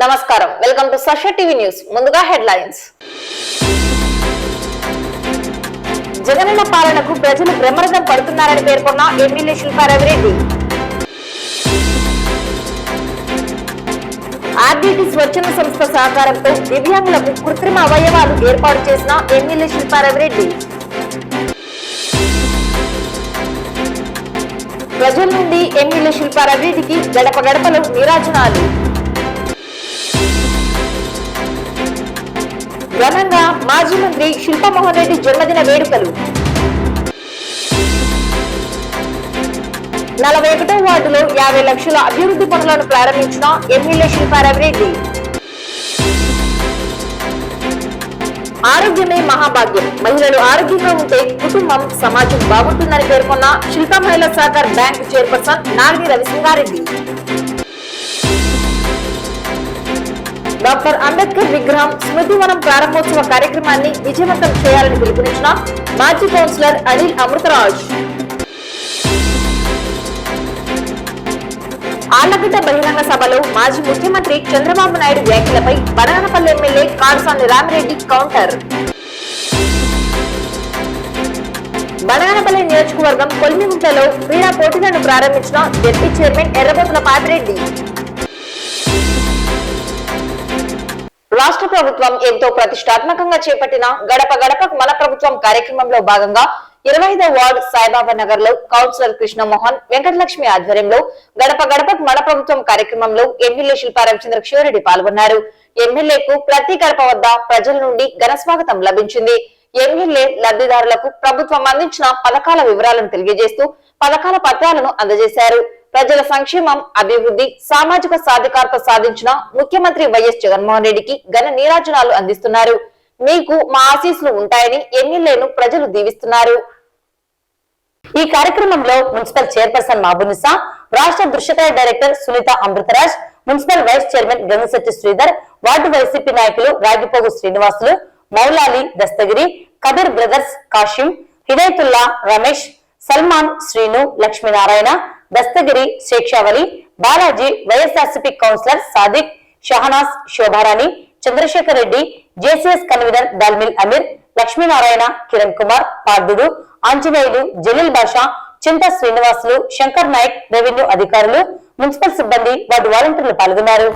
నమస్కారం, welcome to సష TV news. ముందుగా headlines. Jagananna పాలనకు ప్రజలు బ్రహ్మరథం పడుతున్నారని పేర్కొన్న ఎమ్మెల్యే శిల్పా రవిరెడ్డి. ఆర్డిటి స్వచ్ఛంద సంస్థ సహకారంతో దివ్యాంగులకు కృత్రిమ అవయవాలు ఏర్పాటు చేసిన ఎమ్మెల్యే శిల్పా రవిరెడ్డి. ప్రజల నుండి ఎమ్మెల్యే శిల్పా రవిరెడ్డికి గడప గడపలో నీరాజనాలు. ఘనంగా మాజీ మంత్రి శిల్పామోహన్ రెడ్డి జన్మదిన వేడుకలు. 41వ వార్డులో 50 లక్షల అభివృద్ధి పనులను ప్రారంభించిన ఎమ్మెల్యే శిల్పా రవిరెడ్డి. ఆరోగ్యమే మహాభాగ్యం, మహిళలు ఆరోగ్యంగా ఉంటే కుటుంబం సమాజం బాగుంటుందని పేర్కొన్న శిల్పా మహిళా సహకార్ బ్యాంక్ చైర్పర్సన్ నాగిని రవిసింగారెడ్డి. డాక్టర్ అంబేద్కర్ విగ్రహం స్మృతివనం ప్రారంభోత్సవ కార్యక్రమాన్ని విజయవంతం చేయాలని పిలుపునిచ్చిన మాజీ కౌన్సిలర్ అనిల్ అమృతరాజ్. ఆళ్లగడ్డ బహిరంగ సభలో మాజీ ముఖ్యమంత్రి చంద్రబాబు నాయుడు వ్యాఖ్యలపై బనగానపల్లి ఎమ్మెల్యే కాడుసాని రామిరెడ్డి కౌంటర్. బనగానపల్లి నియోజకవర్గం కొల్మిగుంటలో క్రీడా పోటీలను ప్రారంభించిన జెడ్పీ చైర్మన్ ఎర్రబోతుల పాపిరెడ్డి. రాష్ట్ర ప్రభుత్వం ఎంతో ప్రతిష్టాత్మకంగా చేపట్టిన గడప గడపకు మన ప్రభుత్వం కార్యక్రమంలో భాగంగా 25వ వార్డు సాయిబాబా నగర్ లో కౌన్సిలర్ కృష్ణమోహన్ వెంకటలక్ష్మి ఆధ్వర్యంలో గడప గడపకు మన ప్రభుత్వం కార్యక్రమంలో ఎమ్మెల్యే శిల్పా రవిచంద్రకిషోరెడ్డి పాల్గొన్నారు. ఎమ్మెల్యేకు ప్రతి గడప వద్ద ప్రజల నుండి ఘన స్వాగతం లభించింది. ఎమ్మెల్యే లబ్ధిదారులకు ప్రభుత్వం అందించిన పథకాల వివరాలను తెలియజేస్తూ పథకాల పత్రాలను అందజేశారు. ప్రజల సంక్షేమం, అభివృద్ధి, సామాజిక సాధికారత సాధించిన ముఖ్యమంత్రి వైఎస్ జగన్మోహన్ రెడ్డికి ఘన నీరాజనాలు అందిస్తున్నారు. మీకు మా ఆశీస్సులు ఉంటాయని ఎమ్మెల్యేను ప్రజలు దీవిస్తున్నారు. ఈ కార్యక్రమంలో మున్సిపల్ చైర్పర్సన్ మాబునిసా, రాష్ట్ర దృశ్యకాయ director Sunitha Amritraj, municipal vice chairman Gangasetty Sridhar, ward YCP నాయకులు Ragipogu Srinivasulu, Moulali Dastagiri, Kabir brothers Kasim, Hidayatulla, Ramesh, Salman, Srinu, Lakshminarayana, Dastagiri, Shekshavali, Balaji, YSRCP councillor Sadiq, Shahnaz, Shobharani, Chandrasekhar Reddy, JCS convener దాల్మిల్ అమీర్, లక్ష్మీనారాయణ, కిరణ్ కుమార్, పార్దుడు, ఆంజనేయులు, జలీల్ బాషా, చింత శ్రీనివాసులు, శంకర్ నాయక్, రెవెన్యూ అధికారులు, మున్సిపల్ సిబ్బంది, వార్డు వాలంటీర్లు పాల్గొన్నారు.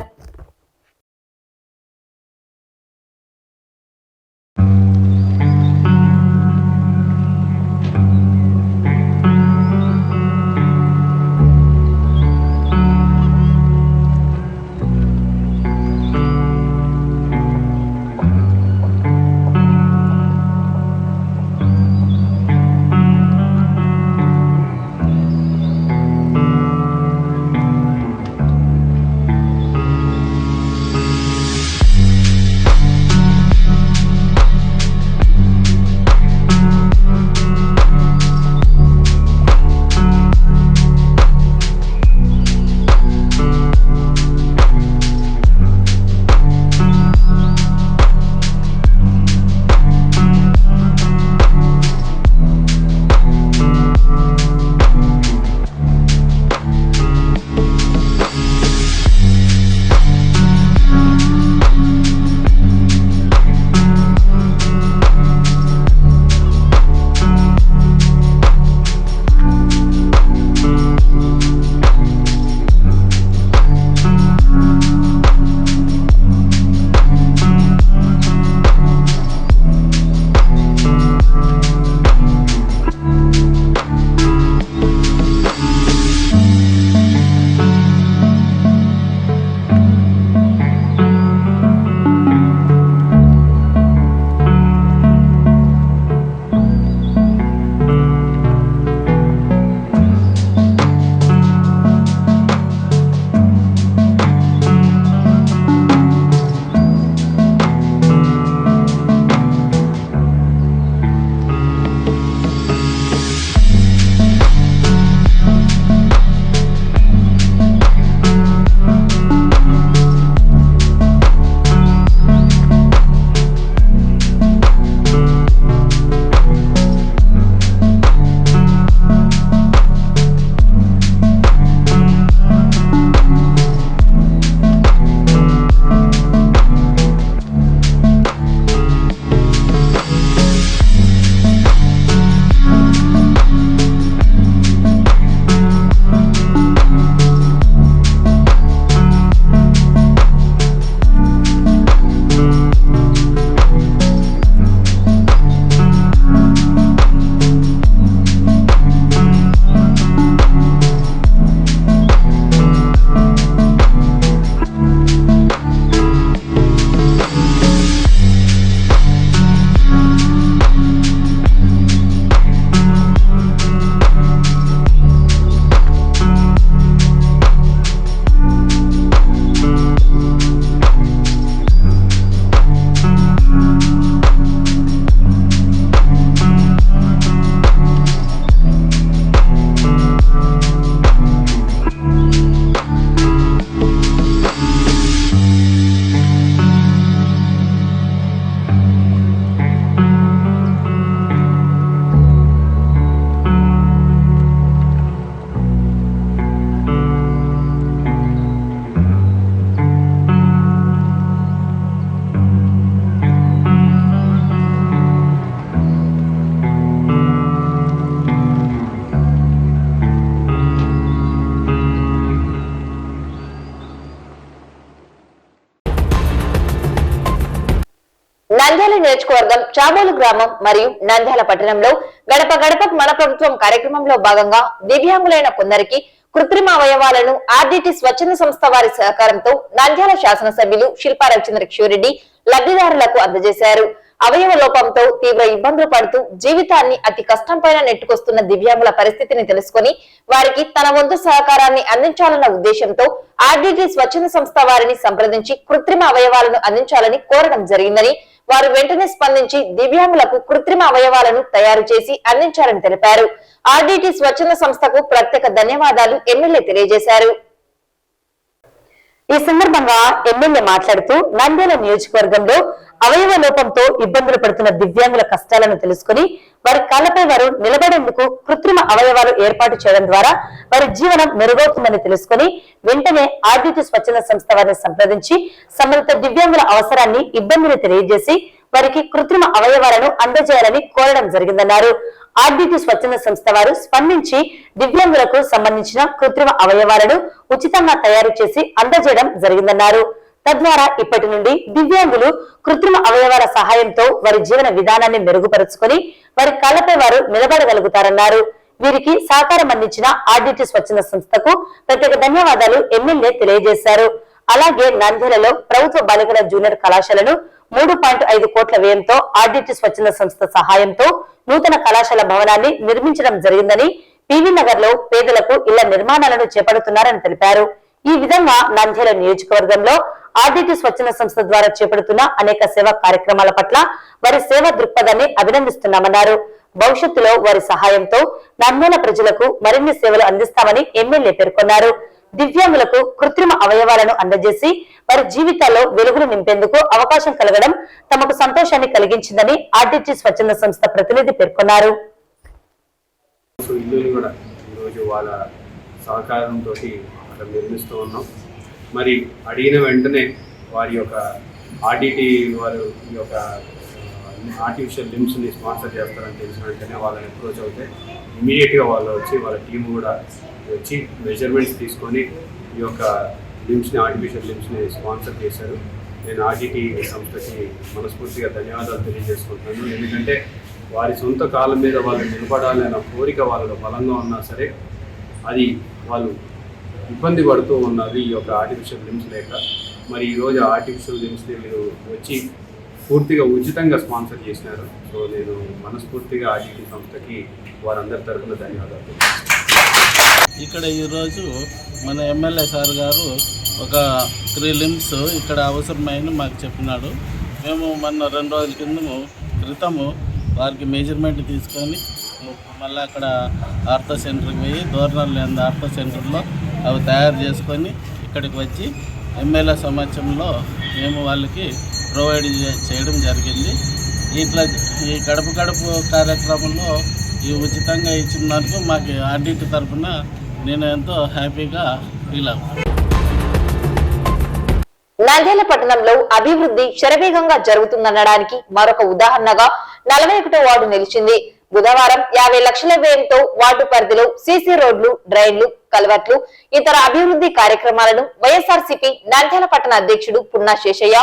నంద్యాల నియోజకవర్గం చాబోలు గ్రామం మరియు నంద్యాల పట్టణంలో గడప గడపకు మన ప్రభుత్వం కార్యక్రమంలో భాగంగా దివ్యాంగులైన కొందరికి కృత్రిమ అవయవాలను ఆర్డిటి స్వచ్ఛంద సంస్థ వారి సహకారంతో నంద్యాల శాసనసభ్యులు శిల్పా రవిచంద్ర కిషోరెడ్డి లబ్ధిదారులకు అందజేశారు. అవయవ లోపంతో తీవ్ర ఇబ్బందులు పడుతూ జీవితాన్ని అతి కష్టం పైన నెట్టుకొస్తున్న దివ్యాంగుల పరిస్థితిని తెలుసుకుని వారికి తన వంతు సహకారాన్ని అందించాలన్న ఉద్దేశంతో ఆర్డిటి స్వచ్ఛంద సంస్థ వారిని సంప్రదించి కృత్రిమ అవయవాలను అందించాలని కోరడం జరిగిందని, వారు వెంటనే స్పందించి దివ్యాంగులకు కృత్రిమ అవయవాలను తయారు చేసి అందించాలని తెలిపారు. ఆర్డిటి స్వచ్ఛంద సంస్థకు ప్రత్యేక ధన్యవాదాలు ఎమ్మెల్యే తెలియజేశారు. ఈ సందర్భంగా ఎమ్మెల్యే మాట్లాడుతూ నంద్యాల నియోజకవర్గంలో అవయవ లోపంతో ఇబ్బందులు పడుతున్న దివ్యాంగుల కష్టాలను తెలుసుకుని వారి కాళ్లపై వారు నిలబడేందుకు కృత్రిమ అవయవాలు ఏర్పాటు చేయడం ద్వారా వారి జీవనం మెరుగవుతుందని తెలుసుకుని వెంటనే ఆర్డిటి స్వచ్ఛంద సంస్థ వారిని సంప్రదించి సంబంధిత దివ్యాంగుల అవసరాన్ని ఇబ్బందిని తెలియజేసి వారికి కృత్రిమ అవయవాలను అందజేయాలని కోరడం జరిగిందన్నారు. ఆర్డిటి స్వచ్ఛంద సంస్థ వారు స్పందించి దివ్యాంగులకు సంబంధించిన కృత్రిమ అవయవాలను ఉచితంగా తయారు చేసి అందజేయడం జరిగిందన్నారు. తద్వారా ఇప్పటి నుండి దివ్యాంగులు కృత్రిమ అవయవాల సహాయంతో వారి జీవన విధానాన్ని మెరుగుపరుచుకొని వారి కాళ్లపై వారు నిలబడగలుగుతారన్నారు. వీరికి సహకారం అందించిన ఆర్డిటి స్వచ్ఛంద సంస్థకు ప్రత్యేక ధన్యవాదాలు ఎమ్మెల్యే తెలియజేశారు. అలాగే నంద్యాలలో ప్రభుత్వ బాలికల జూనియర్ కళాశాలను 3.5 కోట్ల వ్యయంతో ఆర్డిటి స్వచ్ఛంద సంస్థ సహాయంతో నూతన కళాశాల భవనాన్ని నిర్మించడం జరిగిందని, పివి నగర్ లో పేదలకు ఇళ్ల నిర్మాణాలను చేపడుతున్నారని తెలిపారు. ఈ విధంగా నంద్యాల నియోజకవర్గంలో ఆర్డిటి స్వచ్ఛంద సంస్థ ద్వారా చేపడుతున్న అనేక సేవా కార్యక్రమాల పట్ల వారి సేవా దృక్పథాన్ని అభినందిస్తున్నామన్నారు. భవిష్యత్తులో వారి సహాయంతో నంద్యాల ప్రజలకు మరిన్ని సేవలు అందిస్తామని ఎమ్మెల్యే పేర్కొన్నారు. దివ్యాంగులకు కృత్రిమ అవయవాలను అందజేసి వారి జీవితాల్లో వెలుగులు నింపేందుకు అవకాశం కలగడం తమకు సంతోషాన్ని కలిగించిందని ఆర్డిటి స్వచ్ఛంద సంస్థ ప్రతినిధి పేర్కొన్నారు. సహకారంతో అక్కడ నిర్మిస్తూ ఉన్నాం. మరి అడిగిన వెంటనే వారి యొక్క ఆర్డిటి వారు ఈ యొక్క ఆర్టిఫిషియల్ లిమ్స్ని స్పాన్సర్ చేస్తారని తెలిసిన వెంటనే వాళ్ళని అప్రోచ్ అవుతే ఇమీడియట్గా వాళ్ళు వచ్చి వాళ్ళ టీం కూడా వచ్చి మెజర్మెంట్స్ తీసుకొని ఈ యొక్క లిమ్స్ని ఆర్టిఫిషియల్ లిమ్స్ని స్పాన్సర్ చేశారు. నేను ఆర్డిటి సంస్థకి మనస్ఫూర్తిగా ధన్యవాదాలు తెలియజేసుకుంటున్నాను. ఎందుకంటే వారి సొంత కాళ్ళ మీద వాళ్ళు నిలబడాలి అన్న కోరిక వాళ్ళలో బలంగా ఉన్నా సరే అది వాళ్ళు ఇబ్బంది పడుతూ ఉన్నారు ఈ యొక్క ఆర్టిఫిషియల్ లిమ్స్ లేక. మరి ఈరోజు ఆర్టిఫిషియల్ లిమ్స్ని మీరు వచ్చి పూర్తిగా ఉచితంగా స్పాన్సర్ చేసినారు. సో నేను మనస్ఫూర్తిగా ఆర్డిటి సంస్థకి వారందరి తరఫున ధన్యవాదాలు. ఇక్కడ ఈరోజు మన ఎమ్మెల్యే సార్ గారు ఒక 3 లిమ్స్ ఇక్కడ అవసరమైన మాకు చెప్పినాడు. మేము మొన్న 2 రోజుల క్రితము వారికి మెజర్మెంట్ తీసుకొని మళ్ళీ అక్కడ ఆర్థో సెంటర్కి పోయి దూరంలో ఆర్థో సెంటర్లో అవి తయారు చేసుకొని ఇక్కడికి వచ్చి ఎమ్మెల్యే సమక్షంలో మేము వాళ్ళకి ప్రొవైడ్ చేయడం జరిగింది. ఇట్లా ఈ గడప గడప కార్యక్రమంలో ఈ ఉచితంగా ఇచ్చినందుకు మాకు ఆర్డిటి తరఫున నేను ఎంతో హ్యాపీగా ఫీల్ అవుతాను. నంద్యాల పట్టణంలో అభివృద్ధి శరవేగంగా జరుగుతుందనడానికి మరొక ఉదాహరణగా 41వ వార్డు నిలిచింది. బుధవారం 50 లక్షల వ్యయంతో వార్డు పరిధిలో సీసీ రోడ్లు, డ్రైన్లు, కల్వర్ట్లు, ఇతర అభివృద్ధి కార్యక్రమాలను వైఎస్ఆర్సీపీ నంద్యాల పట్టణ అధ్యక్షుడు పున్నా శేషయ్య,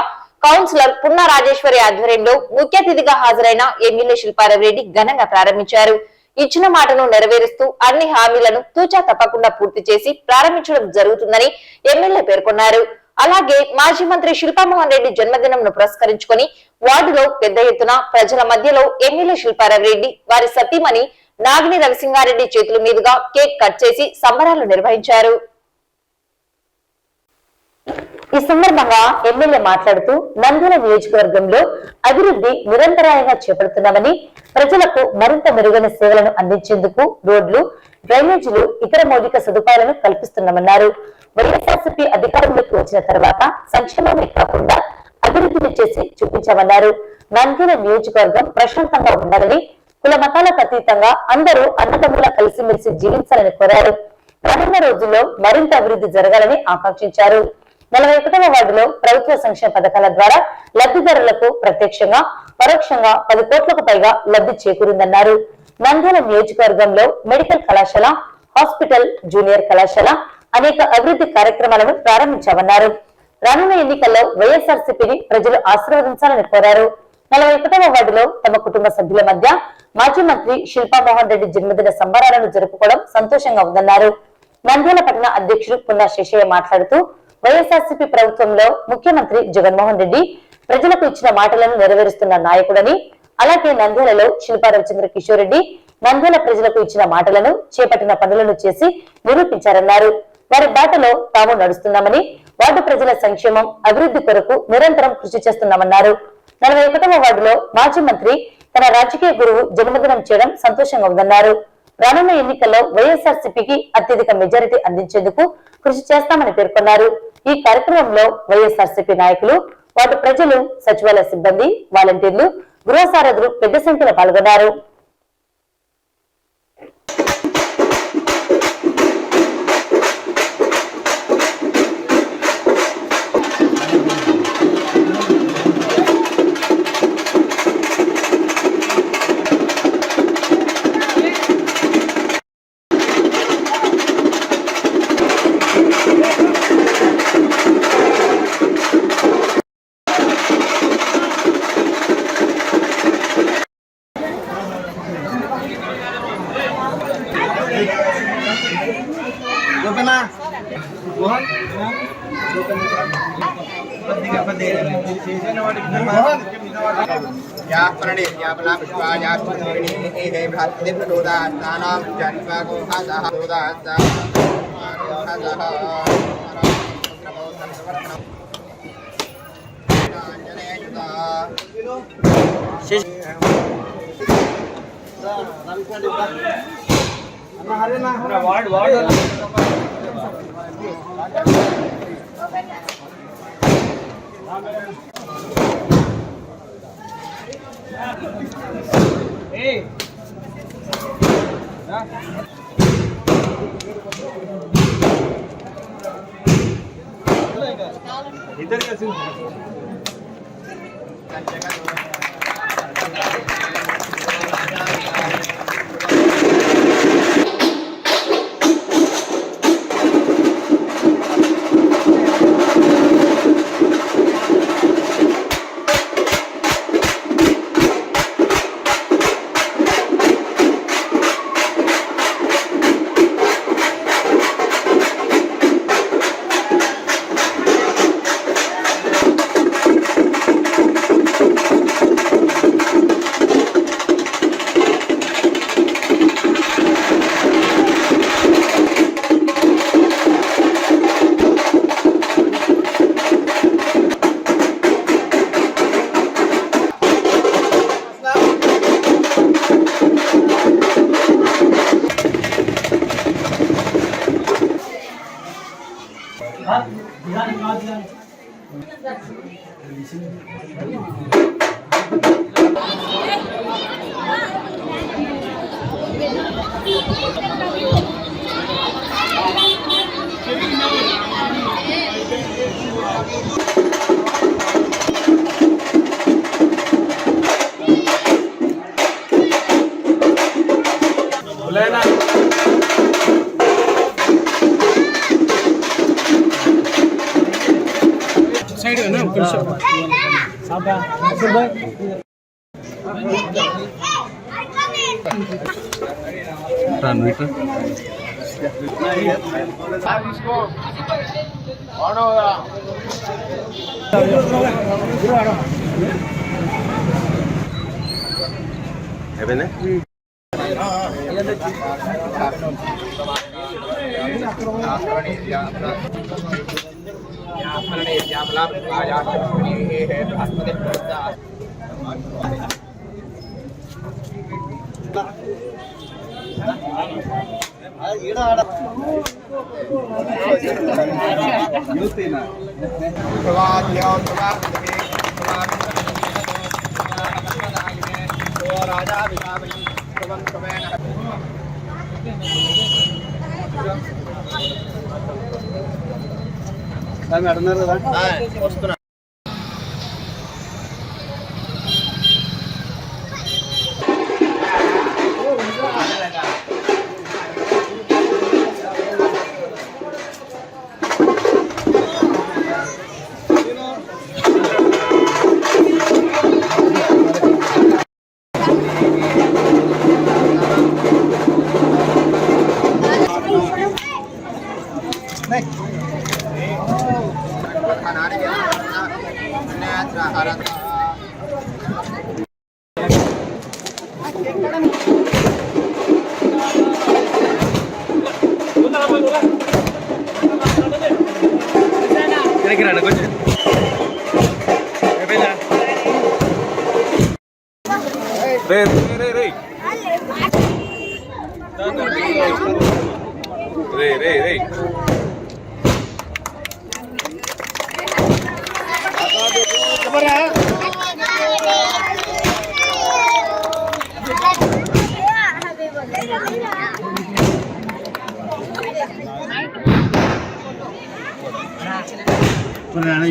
కౌన్సిలర్ పున్నా రాజేశ్వరి ఆధ్వర్యంలో ముఖ్య అతిథిగా హాజరైన ఎమ్మెల్యే శిల్పా రవిరెడ్డి ఘనంగా ప్రారంభించారు. ఇచ్చిన మాటను నెరవేరుస్తూ అన్ని హామీలను తూచా తప్పకుండా పూర్తి చేసి ప్రారంభించడం జరుగుతుందని ఎమ్మెల్యే పేర్కొన్నారు. అలాగే మాజీ మంత్రి శిల్పామోహన్ రెడ్డి జన్మదినంను పురస్కరించుకొని వార్డులో పెద్ద ఎత్తున ప్రజల మధ్యలో ఎమ్మెల్యే శిల్పా రవిరెడ్డి వారి సతీమణి నాగిని రవిసింగారెడ్డి చేతుల మీదుగా కేక్ కట్ చేసి సంబరాలు నిర్వహించారు. ఈ సందర్భంగా ఎమ్మెల్యే మాట్లాడుతూ నంద్యాల నియోజకవర్గంలో అభివృద్ధి నిరంతరాయంగా చేపడుతున్నామని, ప్రజలకు మరింత మెరుగైన సేవలను అందించేందుకు రోడ్లు, డ్రైనేజీలు, ఇతర మౌలిక సదుపాయాలను కల్పిస్తున్నామన్నారు. వైఎస్ఆర్సీపీ అధికారంలోకి వచ్చిన తర్వాత సంక్షేమమే కాకుండా అభివృద్ధిని చేసి చూపించామన్నారు. నంద్యాల నియోజకవర్గం ప్రశాంతంగా ఉండాలని, కుల మతాలకు అతీతంగా అందరూ అన్నదమ్ములా కలిసిమెలిసి జీవించాలని కోరారు. రానున్న రోజుల్లో మరింత అభివృద్ధి జరగాలని ఆకాంక్షించారు. 41వ వార్డులో ప్రభుత్వ సంక్షేమ పథకాల ద్వారా లబ్ధిదారులకు ప్రత్యక్షంగా, పరోక్షంగా 10 కోట్లకు పైగా లబ్ధి చేకూరిందన్నారు. నంద్యాల నియోజకవర్గంలో మెడికల్ కళాశాల, హాస్పిటల్, జూనియర్ కళాశాల, అనేక అభివృద్ధి కార్యక్రమాలను ప్రారంభించామన్నారు. రానున్న ఎన్నికల్లో వైఎస్ఆర్సీపీని ప్రజలు ఆశీర్వదించాలని కోరారు. 41వ వార్డులో తమ కుటుంబ సభ్యుల మధ్య మాజీ మంత్రి శిల్పా మోహన్ రెడ్డి జన్మదిన సంబరాలను జరుపుకోవడం సంతోషంగా ఉందన్నారు. నంద్యాల పట్టణ అధ్యక్షుడు పున్నా శేషయ్య మాట్లాడుతూ వైఎస్ఆర్సీపీ ప్రభుత్వంలో ముఖ్యమంత్రి జగన్మోహన్ రెడ్డి ప్రజలకు ఇచ్చిన మాటలను నెరవేరుస్తున్న నాయకుడని, అలాగే నంద్యాలలో శిల్పా రవిచంద్ర కిషోర్ రెడ్డి నంద్యాల ప్రజలకు ఇచ్చిన మాటలను చేపట్టిన పనులను చేసి నిరూపించారన్నారు. వారి బాటలో తాము నడుస్తున్నామని, వార్డు ప్రజల సంక్షేమం అభివృద్ధి కొరకు నిరంతరం కృషి చేస్తున్నామన్నారు. 41వ వార్డులో మాజీ మంత్రి తన రాజకీయ గురువు జన్మదినం చేయడం సంతోషంగా ఉందన్నారు. రానున్న ఎన్నికల్లో వైఎస్ఆర్సీపీకి అత్యధిక మెజారిటీ అందించేందుకు కృషి చేస్తామని పేర్కొన్నారు. ఈ కార్యక్రమంలో వైఎస్ఆర్సీపీ నాయకులు, వార్డు ప్రజలు, సచివాలయ సిబ్బంది, వాలంటీర్లు, గృహ సారథులు పెద్ద సంఖ్యలో పాల్గొన్నారు.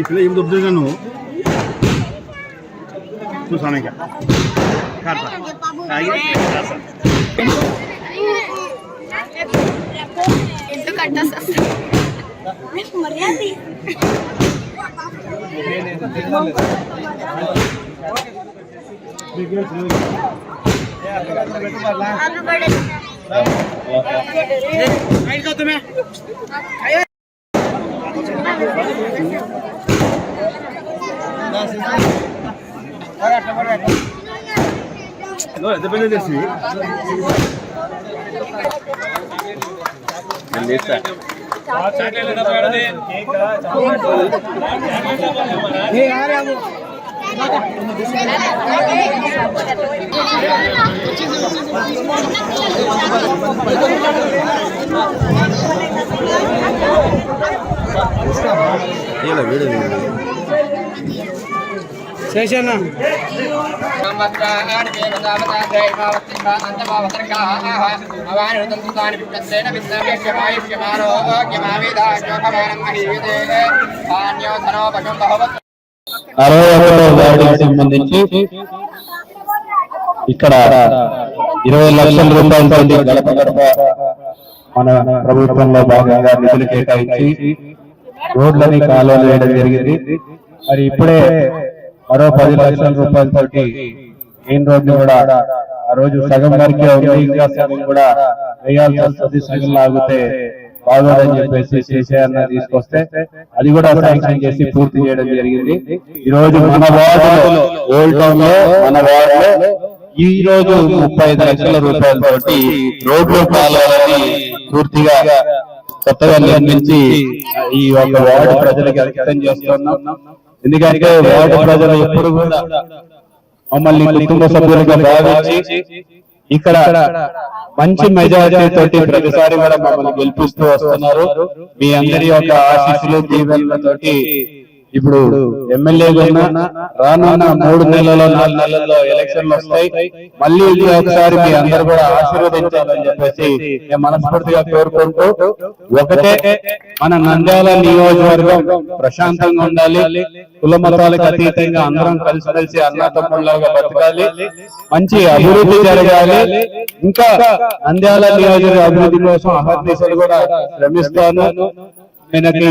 ఇప్పుడు ఏం దొబ్బుతుంది నువ్వు చూసాను ఇక ఎంత పెద్ద చేసి శేషన్న సంబంధించి ఇక్కడ 20 లక్షల రూపాయలతో గడప గడప మన ప్రభుత్వంలో భాగంగా నిధులు కేటాయించి రోడ్లని కాలువలు వేయడం జరిగింది. మరి ఇప్పుడే మరో 10 లక్షల రూపాయలతోటి మెయిన్ రోడ్డు కూడా ఆ రోజు సగం వరకే ఉంది, ఇంకా సగం కూడా వేయాల్సి వస్తుంది. సగం లాగితే బాగోదని చెప్పేసి కేసీఆర్ తీసుకొస్తే అది కూడా శాంక్షన్ చేసి పూర్తి చేయడం జరిగింది. ఈ రోజు మన వార్డులో ఓల్డ్ టౌన్ లో మన వార్డులో ఈ రోజు 35 లక్షల రూపాయలతోటి రోడ్లు కాలువలని పూర్తిగా కొత్తగా నిర్మించి ఈ ఒక వార్డు ప్రజలకు అంకితం చేస్తున్నాం. ఎందుకంటే వార్డు ప్రజలు ఎప్పుడు కూడా మమ్మల్ని కుటుంబ సభ్యులుగా భావించి ఇక్కడ మంచి మెజారిటీ తోటి ప్రతిసారి కూడా మమ్మల్ని గెలిపిస్తూ వస్తున్నారు. మీ అందరి యొక్క ఆశీస్సులు దీవెనలతోటి ఇప్పుడు ఎమ్మెల్యేగా రానున్న 3 నెలల్లో 4 నెలల్లో ఎలక్షన్లు వస్తాయి. మళ్ళీ ఒకసారి మీ అందరు కూడా ఆశీర్వదించాలని చెప్పేసి నేను మనస్ఫూర్తిగా కోరుకుంటూ, ఒకటే మన నంద్యాల నియోజకవర్గం ప్రశాంతంగా ఉండాలి, కుల మతాలకు అతీతంగా అందరం కలిసి అన్నతమ్ముళ్ళగా బతకాలి, మంచి అభివృద్ధి జరగాలి. ఇంకా నంద్యాల నియోజకవర్గ అభివృద్ధి కోసం అహర్నిశలు కూడా శ్రమిస్తాను. మనకి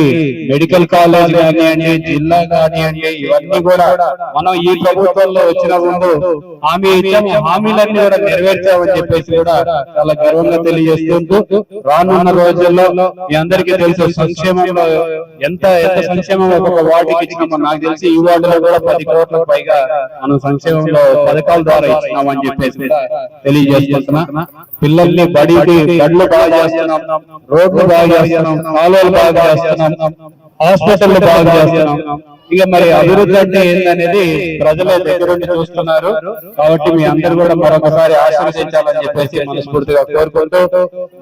మెడికల్ కాలేజ్ కానివ్వండి, జిల్లా కానివ్వండి, ఇవన్నీ కూడా మనం ఈ ప్రభుత్వంలో వచ్చిన ముందు హామీ ఇచ్చాము. హామీలన్నీ కూడా నెరవేర్చామని చెప్పేసి కూడా చాలా గర్వంగా తెలియజేస్తుంటూ, రానున్న రోజుల్లో మీ అందరికీ తెలుసు సంక్షేమంలో ఎంత సంక్షేమం ఒక్కొక్క వార్డుకి ఇచ్చినామో నాకు తెలిసి ఈ వార్డులో కూడా 10 కోట్లకు పైగా మనం సంక్షేమంలో పథకాల ద్వారా ఇచ్చినామని చెప్పేసి తెలియజేస్తున్నా. పిల్లల్ని బడులు బాగా చేస్తున్నాం, రోడ్లు బాగా చేస్తున్నాం, కాలువలు బాగా చేస్తున్నాం, హాస్పిటల్ బాగా చేస్తున్నాం. ఇక మరి అభివృద్ధి అంటే ఏంటనేది ప్రజల దగ్గరుండి చూస్తున్నారు. కాబట్టి మీ అందరూ కూడా మరొకసారి ఆశీర్వదించాలని చెప్పేసి మనస్ఫూర్తిగా కోరుకుంటూ,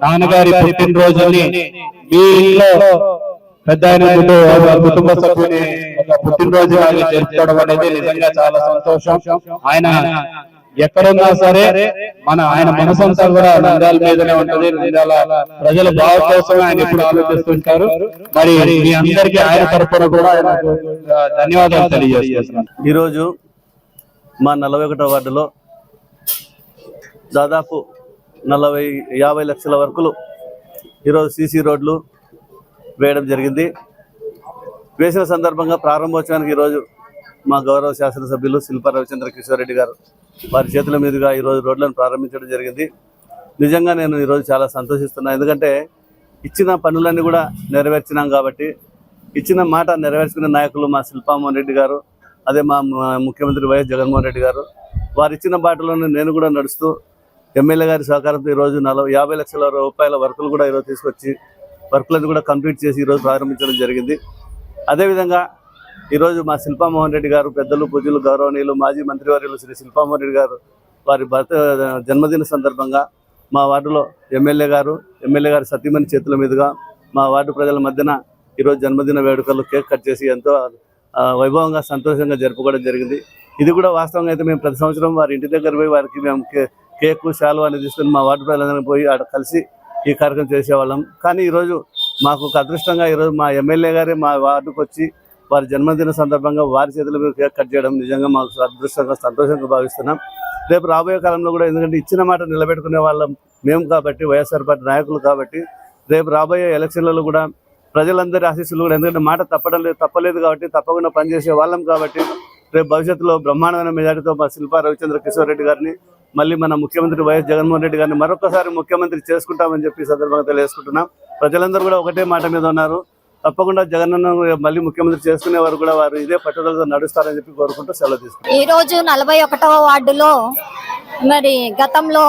నాన్నగారి పుట్టినరోజుని మీ ఇంట్లో పెద్ద కుటుంబ సభ్యుని పుట్టినరోజు జరుపుకోవడం అనేది నిజంగా చాలా సంతోషం. ఆయన ఎక్కడున్నా సరే ఆయన మనసంతా కూడా నంద్యాల మీదనే ఉంటది. నంద్యాల ప్రజల బావ కోసం ఆయన ఎప్పుడు ఆలోచిస్తుంటారు. మరి మీ అందరికీ ఆయన తరఫున కూడా ధన్యవాదాలు తెలియజేస్తున్నాను. ఈరోజు మా 41వ వార్డులో దాదాపు 50 లక్షల వరకు ఈరోజు సీసీ రోడ్లు వేయడం జరిగింది. వేసిన సందర్భంగా ప్రారంభోత్సవానికి ఈరోజు మా గౌరవ శాసనసభ్యులు శిల్పా రవిచంద్ర కిషోర్ రెడ్డి గారు వారి చేతుల మీదుగా ఈరోజు రోడ్లను ప్రారంభించడం జరిగింది. నిజంగా నేను ఈరోజు చాలా సంతోషిస్తున్నాను. ఎందుకంటే ఇచ్చిన పనులన్నీ కూడా నెరవేర్చినాం కాబట్టి ఇచ్చిన మాట నెరవేర్చుకున్న నాయకులు మా శిల్పామోహన్ రెడ్డి గారు, అదే మా ముఖ్యమంత్రి వైఎస్ జగన్మోహన్ రెడ్డి గారు. వారు ఇచ్చిన బాటలోనే నేను కూడా నడుస్తూ ఎమ్మెల్యే గారి సహకారంతో ఈరోజు 50 లక్షల రూపాయల వర్కులు కూడా ఈరోజు తీసుకొచ్చి వర్కులను కూడా కంప్లీట్ చేసి ఈరోజు ప్రారంభించడం జరిగింది. అదేవిధంగా ఈరోజు మా శిల్పామోహన్ రెడ్డి గారు పెద్దలు పూజలు గౌరవనీయులు మాజీ మంత్రివర్యులు శ్రీ శిల్పామోహన్ రెడ్డి గారు వారి జన్మదిన సందర్భంగా మా వార్డులో ఎమ్మెల్యే గారి సతీమణి చేతుల మీదుగా మా వార్డు ప్రజల మధ్యన ఈరోజు జన్మదిన వేడుకలు కేక్ కట్ చేసి ఎంతో వైభవంగా సంతోషంగా జరుపుకోవడం జరిగింది. ఇది కూడా వాస్తవంగా అయితే మేము ప్రతి సంవత్సరం వారి ఇంటి దగ్గర పోయి వారికి మేము కేక్ శాలువా అనేది తీసుకొని మా వార్డు ప్రజలందరినీ పోయి ఆడ కలిసి ఈ కార్యక్రమం చేసేవాళ్ళం. కానీ ఈరోజు మాకు ఒక అదృష్టంగా ఈరోజు మా ఎమ్మెల్యే గారే మా వార్డుకు వచ్చి వారి జన్మదిన సందర్భంగా వారి చేతుల మీద కేక్ కట్ చేయడం నిజంగా మాకు అదృష్టంగా సంతోషంగా భావిస్తున్నాం. రేపు రాబోయే కాలంలో కూడా ఎందుకంటే ఇచ్చిన మాట నిలబెట్టుకునే వాళ్ళం మేము కాబట్టి, వైఎస్ఆర్ పార్టీ నాయకులు కాబట్టి, రేపు రాబోయే ఎలక్షన్లలో కూడా ప్రజలందరి ఆశీస్సులు కూడా ఎందుకంటే మాట తప్పలేదు కాబట్టి తప్పకుండా పనిచేసే వాళ్ళం కాబట్టి రేపు భవిష్యత్తులో బ్రహ్మాండమైన మెజార్టీతో మా శిల్పా రవిచంద్ర కిషోర్ రెడ్డి గారిని మళ్ళీ మన ముఖ్యమంత్రి వైఎస్ జగన్మోహన్ రెడ్డి గారిని మరొకసారి ముఖ్యమంత్రి చేసుకుంటామని చెప్పి సందర్భంగా తెలియజేసుకుంటున్నాం. ప్రజలందరూ కూడా ఒకటే మాట మీద ఉన్నారు. తప్పకుండా జగనన్న మళ్ళీ ముఖ్యమంత్రి చేసుకునే వారు కూడా వారు ఇదే పట్టుదలతో నడుస్తారని చెప్పి కోరుకుంటూ సెలవు తీసుకుంటాం. ఈ రోజు 41వ వార్డులో మరి గతంలో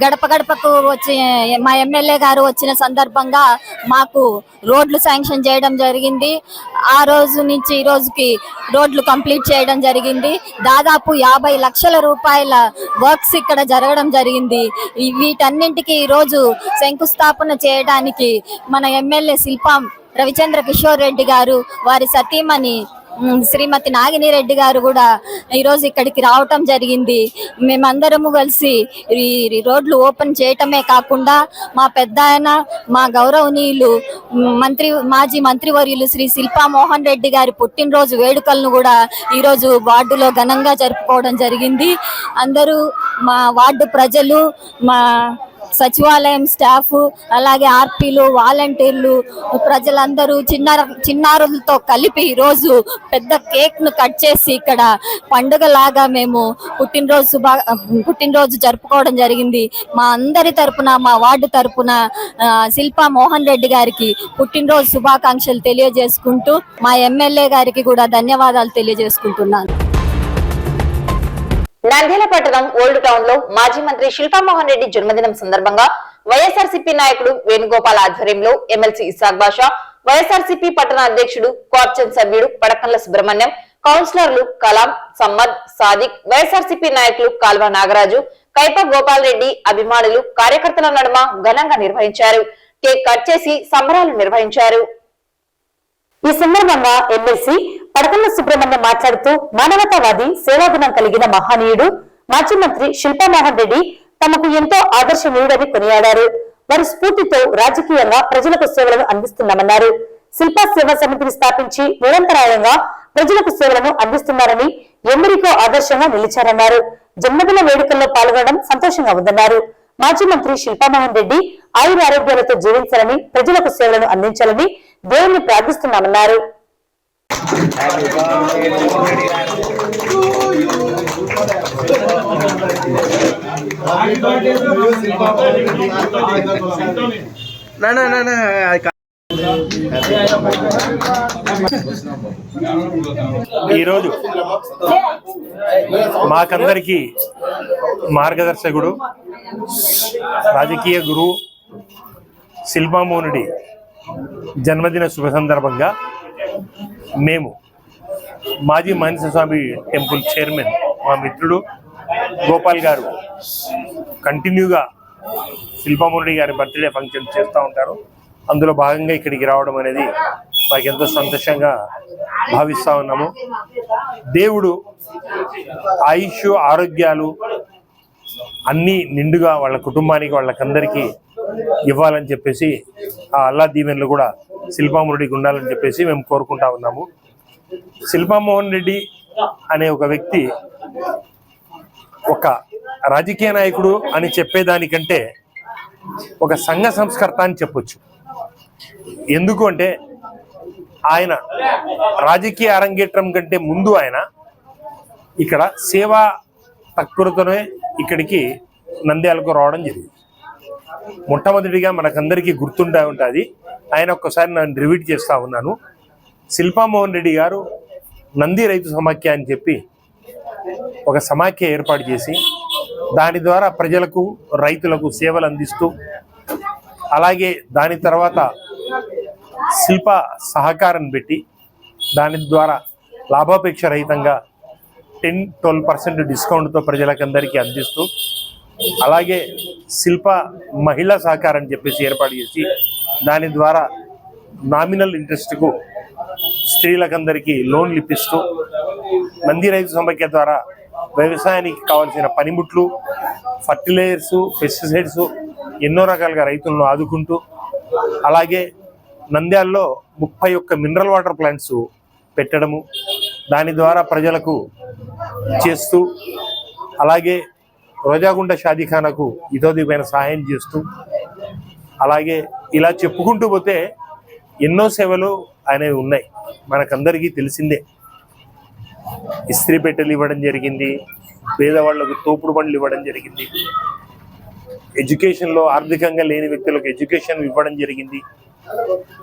గడప గడపకు వచ్చి మా ఎమ్మెల్యే గారు వచ్చిన సందర్భంగా మాకు రోడ్లు శాంక్షన్ చేయడం జరిగింది. ఆ రోజు నుంచి ఈ రోజుకి రోడ్లు కంప్లీట్ చేయడం జరిగింది. దాదాపు 50 లక్షల రూపాయల వర్క్స్ ఇక్కడ జరగడం జరిగింది. వీటన్నింటికి ఈ రోజు శంకుస్థాపన చేయడానికి మన ఎమ్మెల్యే శిల్పా రవిచంద్ర కిషోర్ రెడ్డి గారు, వారి సతీమణి శ్రీమతి నాగిని రెడ్డి గారు కూడా ఈరోజు ఇక్కడికి రావటం జరిగింది. మేమందరము కలిసి ఈ రోడ్లు ఓపెన్ చేయటమే కాకుండా మా పెద్ద ఆయన మా గౌరవనీయులు మాజీ మంత్రివర్యులు శ్రీ శిల్పా మోహన్ రెడ్డి గారి పుట్టినరోజు వేడుకలను కూడా ఈరోజు వార్డులో ఘనంగా జరుపుకోవడం జరిగింది. అందరూ మా వార్డు ప్రజలు, మా సచివాలయం స్టాఫ్, అలాగే ఆర్పీలు, వాలంటీర్లు, ప్రజలందరూ చిన్నారులతో కలిపి ఈరోజు పెద్ద కేక్ ను కట్ చేసి ఇక్కడ పండుగలాగా మేము పుట్టినరోజు జరుపుకోవడం జరిగింది. మా అందరి తరపున, మా వార్డు తరపున శిల్పా మోహన్ రెడ్డి గారికి పుట్టినరోజు శుభాకాంక్షలు తెలియజేసుకుంటూ మా ఎమ్మెల్యే గారికి కూడా ధన్యవాదాలు తెలియజేసుకుంటున్నాను. నంద్యాల పట్టణం ఓల్డ్ టౌన్ లో మాజీ మంత్రి శిల్పా మోహన్ రెడ్డి జన్మదినం సందర్భంగా వైఎస్ఆర్సీపీ నాయకుడు వేణుగోపాల్ ఆధ్వర్యంలో ఎమ్మెల్సీ ఇసాక్ బాషా, వైఎస్ఆర్సీపీ పట్టణ అధ్యక్షుడు కోర్చన్ సభ్యుడు పడకన్ల సుబ్రహ్మణ్యం, కౌన్సిలర్లు కలాం, సమ్మద్, సాదిక్, వైఎస్ఆర్సీపీ నాయకులు కాల్వ నాగరాజు, కైప గోపాల్ రెడ్డి అభిమానులు కార్యకర్తల నడుమ ఘనంగా నిర్వహించారు. కేక్ కట్ చేసి సంబరాలు నిర్వహించారు. ఈ సందర్భంగా ఎమ్మెల్సీ పడకన్ల సుబ్రహ్మణ్యం మాట్లాడుతూ మానవతావాది, సేవాగుణం కలిగిన మహనీయుడు మాజీ మంత్రి శిల్పా మోహన్ రెడ్డి తమకు ఎంతో ఆదర్శనీయుడని కొనియాడారు. వారి స్ఫూర్తితో రాజకీయంగా ప్రజలకు సేవలను అందిస్తున్నామన్నారు. శిల్పా సేవా సమితిని స్థాపించి నిరంతరాయంగా ప్రజలకు సేవలను అందిస్తున్నారని, ఎందరికో ఆదర్శంగా నిలిచారన్నారు. జన్మదిన వేడుకల్లో పాల్గొనడం సంతోషంగా ఉందన్నారు. మాజీ మంత్రి శిల్పా మోహన్ రెడ్డి ఆయురారోగ్యాలతో జీవించాలని, ప్రజలకు సేవలను అందించాలని దేవుణ్ణి ప్రార్థిస్తున్నామన్నారు. ఈరోజు మాకందరికీ మార్గదర్శకుడు, రాజకీయ గురువు శిల్పా మోహన్ రెడ్డి జన్మదిన శుభ సందర్భంగా మేము మాజీ మహేంద్ర స్వామి టెంపుల్ చైర్మన్ మా మిత్రుడు గోపాల్ గారు కంటిన్యూగా శిల్పా మోహన్ రెడ్డి గారి బర్త్డే ఫంక్షన్ చేస్తూ ఉంటారు. అందులో భాగంగా ఇక్కడికి రావడం అనేది మాకు ఎంతో సంతోషంగా భావిస్తూ ఉన్నాము. దేవుడు ఆయుష్, ఆరోగ్యాలు అన్నీ నిండుగా వాళ్ళ కుటుంబానికి, వాళ్ళకందరికీ ఇవ్వాలని చెప్పేసి ఆ అల్లా దీవెనలు కూడా శిల్పా మోహన్ రెడ్డికి ఉండాలని చెప్పేసి మేము కోరుకుంటా ఉన్నాము. శిల్పా మోహన్ రెడ్డి అనే ఒక వ్యక్తి ఒక రాజకీయ నాయకుడు అని చెప్పేదానికంటే ఒక సంఘ సంస్కర్త అని చెప్పొచ్చు. ఎందుకు అంటే ఆయన రాజకీయ అరంగేట్రం కంటే ముందు ఆయన ఇక్కడ సేవా తత్పరతోనే ఇక్కడికి నంద్యాలకు రావడం జరిగింది. మొట్టమొదటిగా మనకందరికీ గుర్తుండే ఉంటుంది. ఆయన ఒక్కసారి నేను రిపీట్ చేస్తా ఉన్నాను. శిల్పామోహన్ రెడ్డి గారు నంది రైతు సమాఖ్య అని చెప్పి ఒక సమాఖ్య ఏర్పాటు చేసి దాని ద్వారా ప్రజలకు రైతులకు సేవలు అందిస్తూ, అలాగే దాని తర్వాత శిల్ప సహకారం పెట్టి దాని ద్వారా లాభాపేక్ష రహితంగా 10-12% డిస్కౌంట్తో ప్రజలకందరికీ అందిస్తూ, అలాగే శిల్ప మహిళా సహకారం అని చెప్పేసి ఏర్పాటు చేసి దాని ద్వారా నామినల్ ఇంట్రెస్ట్కు స్త్రీలకందరికీ లోన్లు ఇప్పిస్తూ, నంది రైతు సమాఖ్య ద్వారా వ్యవసాయానికి కావాల్సిన పనిముట్లు, ఫర్టిలైజర్స్, పెస్టిసైడ్స్ ఎన్నో రకాలుగా రైతులను ఆదుకుంటూ, అలాగే నంద్యాలలో 31 మినరల్ వాటర్ ప్లాంట్స్ పెట్టడము, దాని ద్వారా ప్రజలకు చేస్తూ, అలాగే రోజాగుండ షాదీఖానాకు ఇతోదిపైన సహాయం చేస్తూ, అలాగే ఇలా చెప్పుకుంటూ పోతే ఎన్నో సేవలు అనేవి ఉన్నాయి. మనకందరికీ తెలిసిందే. ఇస్త్రీ పెట్టెలు ఇవ్వడం జరిగింది, పేదవాళ్లకు తోపుడు బండ్లు ఇవ్వడం జరిగింది, ఎడ్యుకేషన్లో ఆర్థికంగా లేని వ్యక్తులకు ఎడ్యుకేషన్ ఇవ్వడం జరిగింది,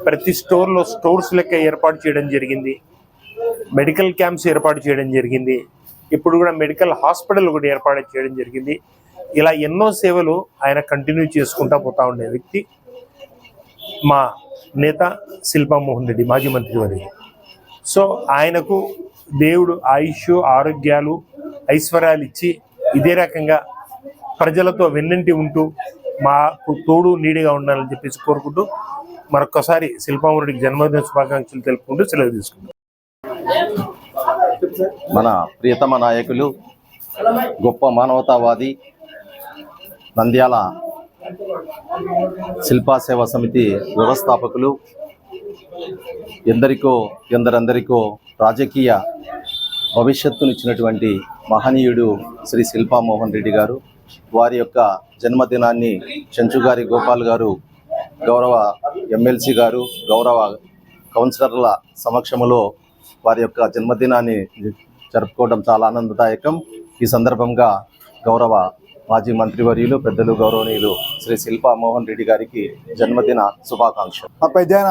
ప్రతి స్టోర్లో స్టోర్స్ లెక్క ఏర్పాటు చేయడం జరిగింది, మెడికల్ క్యాంప్స్ ఏర్పాటు చేయడం జరిగింది, ఇప్పుడు కూడా మెడికల్ హాస్పిటల్ కూడా ఏర్పాటు చేయడం జరిగింది. ఇలా ఎన్నో సేవలు ఆయన కంటిన్యూ చేసుకుంటా పోతా ఉండే వ్యక్తి మా నేత శిల్పామోహన్ రెడ్డి, మాజీ మంత్రివర్యులు. సో ఆయనకు దేవుడు ఆయుష్, ఆరోగ్యాలు, ఐశ్వర్యాలు ఇచ్చి ఇదే రకంగా ప్రజలతో వెన్నంటి ఉంటూ మాకు తోడు నీడిగా ఉండాలని చెప్పేసి కోరుకుంటూ మరొక్కసారి శిల్పామోహన్ రెడ్డికి జన్మదిన శుభాకాంక్షలు తెలుపుకుంటూ సెలవు తీసుకుంటాం. మన ప్రియతమ నాయకులు, గొప్ప మానవతావాది, నంద్యాల శిల్పా సేవా సమితి వ్యవస్థాపకులు, ఎందరందరికో రాజకీయ భవిష్యత్తునిచ్చినటువంటి మహనీయుడు శ్రీ శిల్పామోహన్ రెడ్డి గారు. వారి యొక్క జన్మదినాన్ని చెంచుగారి గోపాల్ గారు, గౌరవ ఎమ్మెల్సీ గారు, గౌరవ కౌన్సిలర్ల సమక్షంలో వారి యొక్క జన్మదినాన్ని జరుపుకోవడం చాలా ఆనందదాయకం. ఈ సందర్భంగా గౌరవ మాజీ మంత్రివర్యులు, పెద్దలు, గౌరవనీయులు శ్రీ శిల్పామోహన్ రెడ్డి గారికి జన్మదిన శుభాకాంక్షలు. మా పెద్దయిన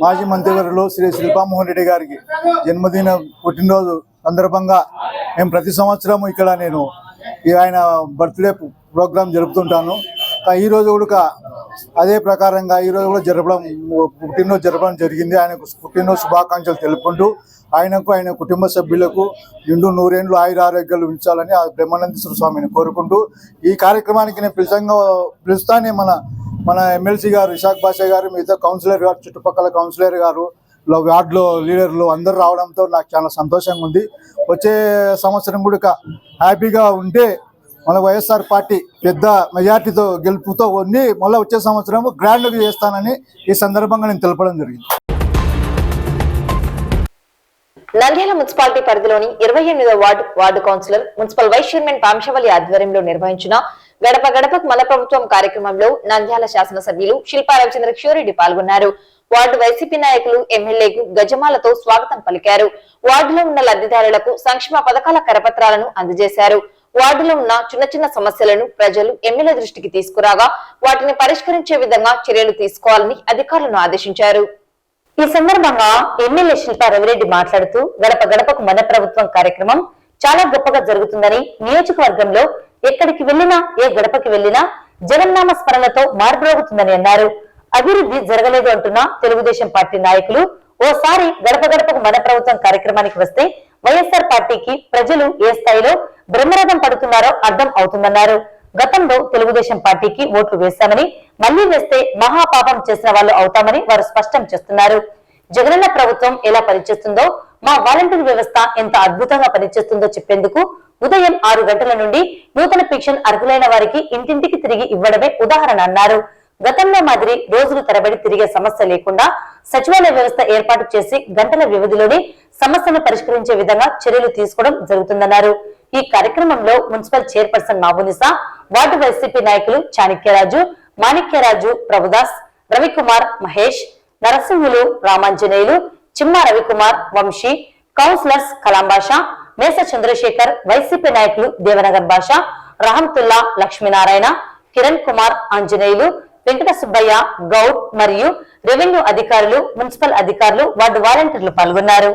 మాజీ మంత్రివర్యులు శ్రీ శిల్పామోహన్ రెడ్డి గారికి జన్మదిన పుట్టినరోజు సందర్భంగా మేము ప్రతి సంవత్సరము ఇక్కడ నేను ఆయన బర్త్డే ప్రోగ్రాం జరుపుతుంటాను. ఈరోజు కూడా అదే ప్రకారంగా ఈరోజు కూడా పుట్టినరోజు జరపడం జరిగింది. ఆయనకు పుట్టినరోజు శుభాకాంక్షలు తెలుపుకుంటూ ఆయనకు, ఆయన కుటుంబ సభ్యులకు నిండు 100 ఏళ్ళు ఆయురారోగ్యాలు ఉంచాలని ఆ బ్రహ్మానందేశ్వర స్వామిని కోరుకుంటూ ఈ కార్యక్రమానికి నేను పిలుస్తానే మన ఎమ్మెల్సీ గారు ఇషాక్ బాషా గారు, మిగతా కౌన్సిలర్ గారు, చుట్టుపక్కల కౌన్సిలర్ గారు, వార్డులో లీడర్లు అందరూ రావడంతో నాకు చాలా సంతోషంగా ఉంది. వచ్చే సంవత్సరం కూడా హ్యాపీగా ఉంటే మన వైఎస్ఆర్ పార్టీ పెద్ద మెజార్టీతో గెలుపుతో ఉండి మళ్ళీ వచ్చే సంవత్సరం గ్రాండ్గా చేస్తానని ఈ సందర్భంగా నేను తెలపడం జరిగింది. నంద్యాల మున్సిపాలిటీ పరిధిలోని 28వ ward councillor, municipal vice chairman Pamsavalli ఆధ్వర్యంలో నిర్వహించిన గడప గడపకు మన ప్రభుత్వం కార్యక్రమంలో నంద్యాల శాసనసభ్యులు శిల్పా రవిచంద్ర కిషోరెడ్డి పాల్గొన్నారు. వార్డు వైసీపీ నాయకులు ఎమ్మెల్యేకు గజమాలతో స్వాగతం పలికారు. వార్డులో ఉన్న లబ్ధిదారులకు సంక్షేమ పథకాల కరపత్రాలను అందజేశారు. వార్డులో ఉన్న చిన్న సమస్యలను ప్రజలు ఎమ్మెల్యే దృష్టికి తీసుకురాగా వాటిని పరిష్కరించే విధంగా చర్యలు తీసుకోవాలని అధికారులను ఆదేశించారు. ఈ సందర్భంగా ఎమ్మెల్యే శిల్పా రవిరెడ్డి మాట్లాడుతూ గడప గడపకు మన ప్రభుత్వం కార్యక్రమం చాలా గొప్పగా జరుగుతుందని, నియోజకవర్గంలో ఎక్కడికి వెళ్లినా, ఏ గడపకి వెళ్లినా జగన్నామ స్మరణతో మార్పురోగుతుందని అన్నారు. అభివృద్ధి జరగలేదు అంటున్న తెలుగుదేశం పార్టీ నాయకులు ఓసారి గడప గడపకు మన ప్రభుత్వం కార్యక్రమానికి వస్తే వైఎస్ఆర్ పార్టీకి ప్రజలు ఏ స్థాయిలో బ్రహ్మరథం పడుతున్నారో అర్థం అవుతుందన్నారు. గతంలో తెలుగుదేశం పార్టీకి ఓట్లు వేశామని, మళ్లీ వేస్తే మహాపాపం చేసిన వాళ్ళు అవుతామని వారు స్పష్టం చేస్తున్నారు. జగనన్న ప్రభుత్వం ఎలా పనిచేస్తుందో, మా వాలంటీర్ వ్యవస్థ ఎంత అద్భుతంగా పనిచేస్తుందో చెప్పేందుకు ఉదయం 6 గంటల నుండి నూతన పెన్షన్ అర్హులైన వారికి ఇంటింటికి తిరిగి ఇవ్వడమే ఉదాహరణ అన్నారు. గతంలో మాదిరి రోజులు తరబడి తిరిగే సమస్య లేకుండా సచివాలయ వ్యవస్థ ఏర్పాటు చేసి గంటల వ్యవధిలోనే సమస్యను పరిష్కరించే విధంగా చర్యలు తీసుకోవడం జరుగుతుందన్నారు. ఈ కార్యక్రమంలో మున్సిపల్ చైర్పర్సన్ నాబునిసా, వార్డు వైసీపీ నాయకులు చాణక్యరాజు, మాణిక్యరాజు, ప్రభుదాస్, రవికుమార్, మహేష్, నరసింహులు, రామాంజనేయులు, చిమ్మా రవికుమార్, వంశీ, కౌన్సిలర్స్ కలాం బాషా, మేస చంద్రశేఖర్, వైసీపీ నాయకులు దేవనగర్ బాషా, రహంతుల్లా, లక్ష్మీనారాయణ, కిరణ్ కుమార్, ఆంజనేయులు, వెంకట సుబ్బయ్య, గౌడ్ మరియు రెవెన్యూ అధికారులు, మున్సిపల్ అధికారులు, వార్డు వాలంటీర్లు పాల్గొన్నారు.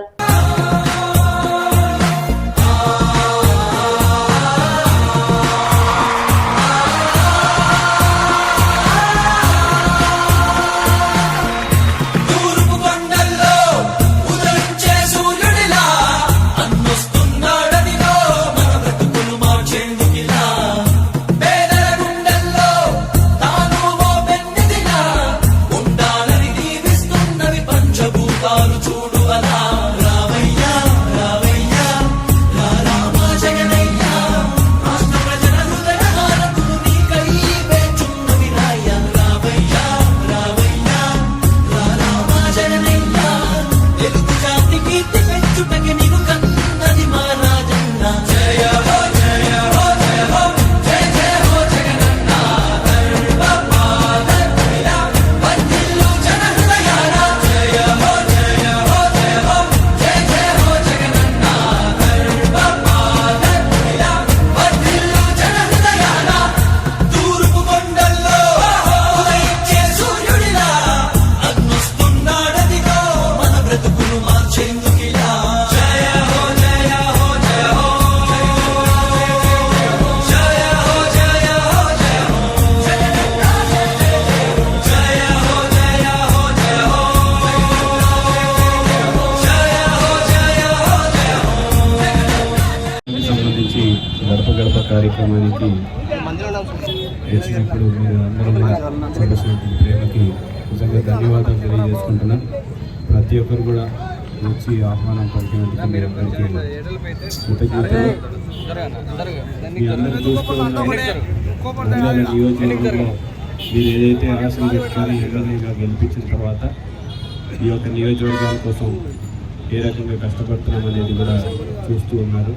గడప గడప కార్యక్రమానికి వచ్చినప్పుడు మీరు అందరూ చూపిస్తున్న ప్రేమకి నిజంగా ధన్యవాదాలు తెలియజేసుకుంటున్నాను. ప్రతి ఒక్కరు కూడా వచ్చి ఆహ్వానం పలికినందుకు మీరు అందరికీ కృతజ్ఞతలు. మీ అందరూ చూస్తూ నంద్యాల నియోజకవర్గంలో మీరు ఏదైతే ఆశలు పెట్టుకొని ఎమ్మెల్యేగా గెలిపించిన తర్వాత ఈ యొక్క నియోజకవర్గాల కోసం ఏ రకంగా కష్టపడుతున్నాం అనేది కూడా చూస్తూ ఉన్నారు.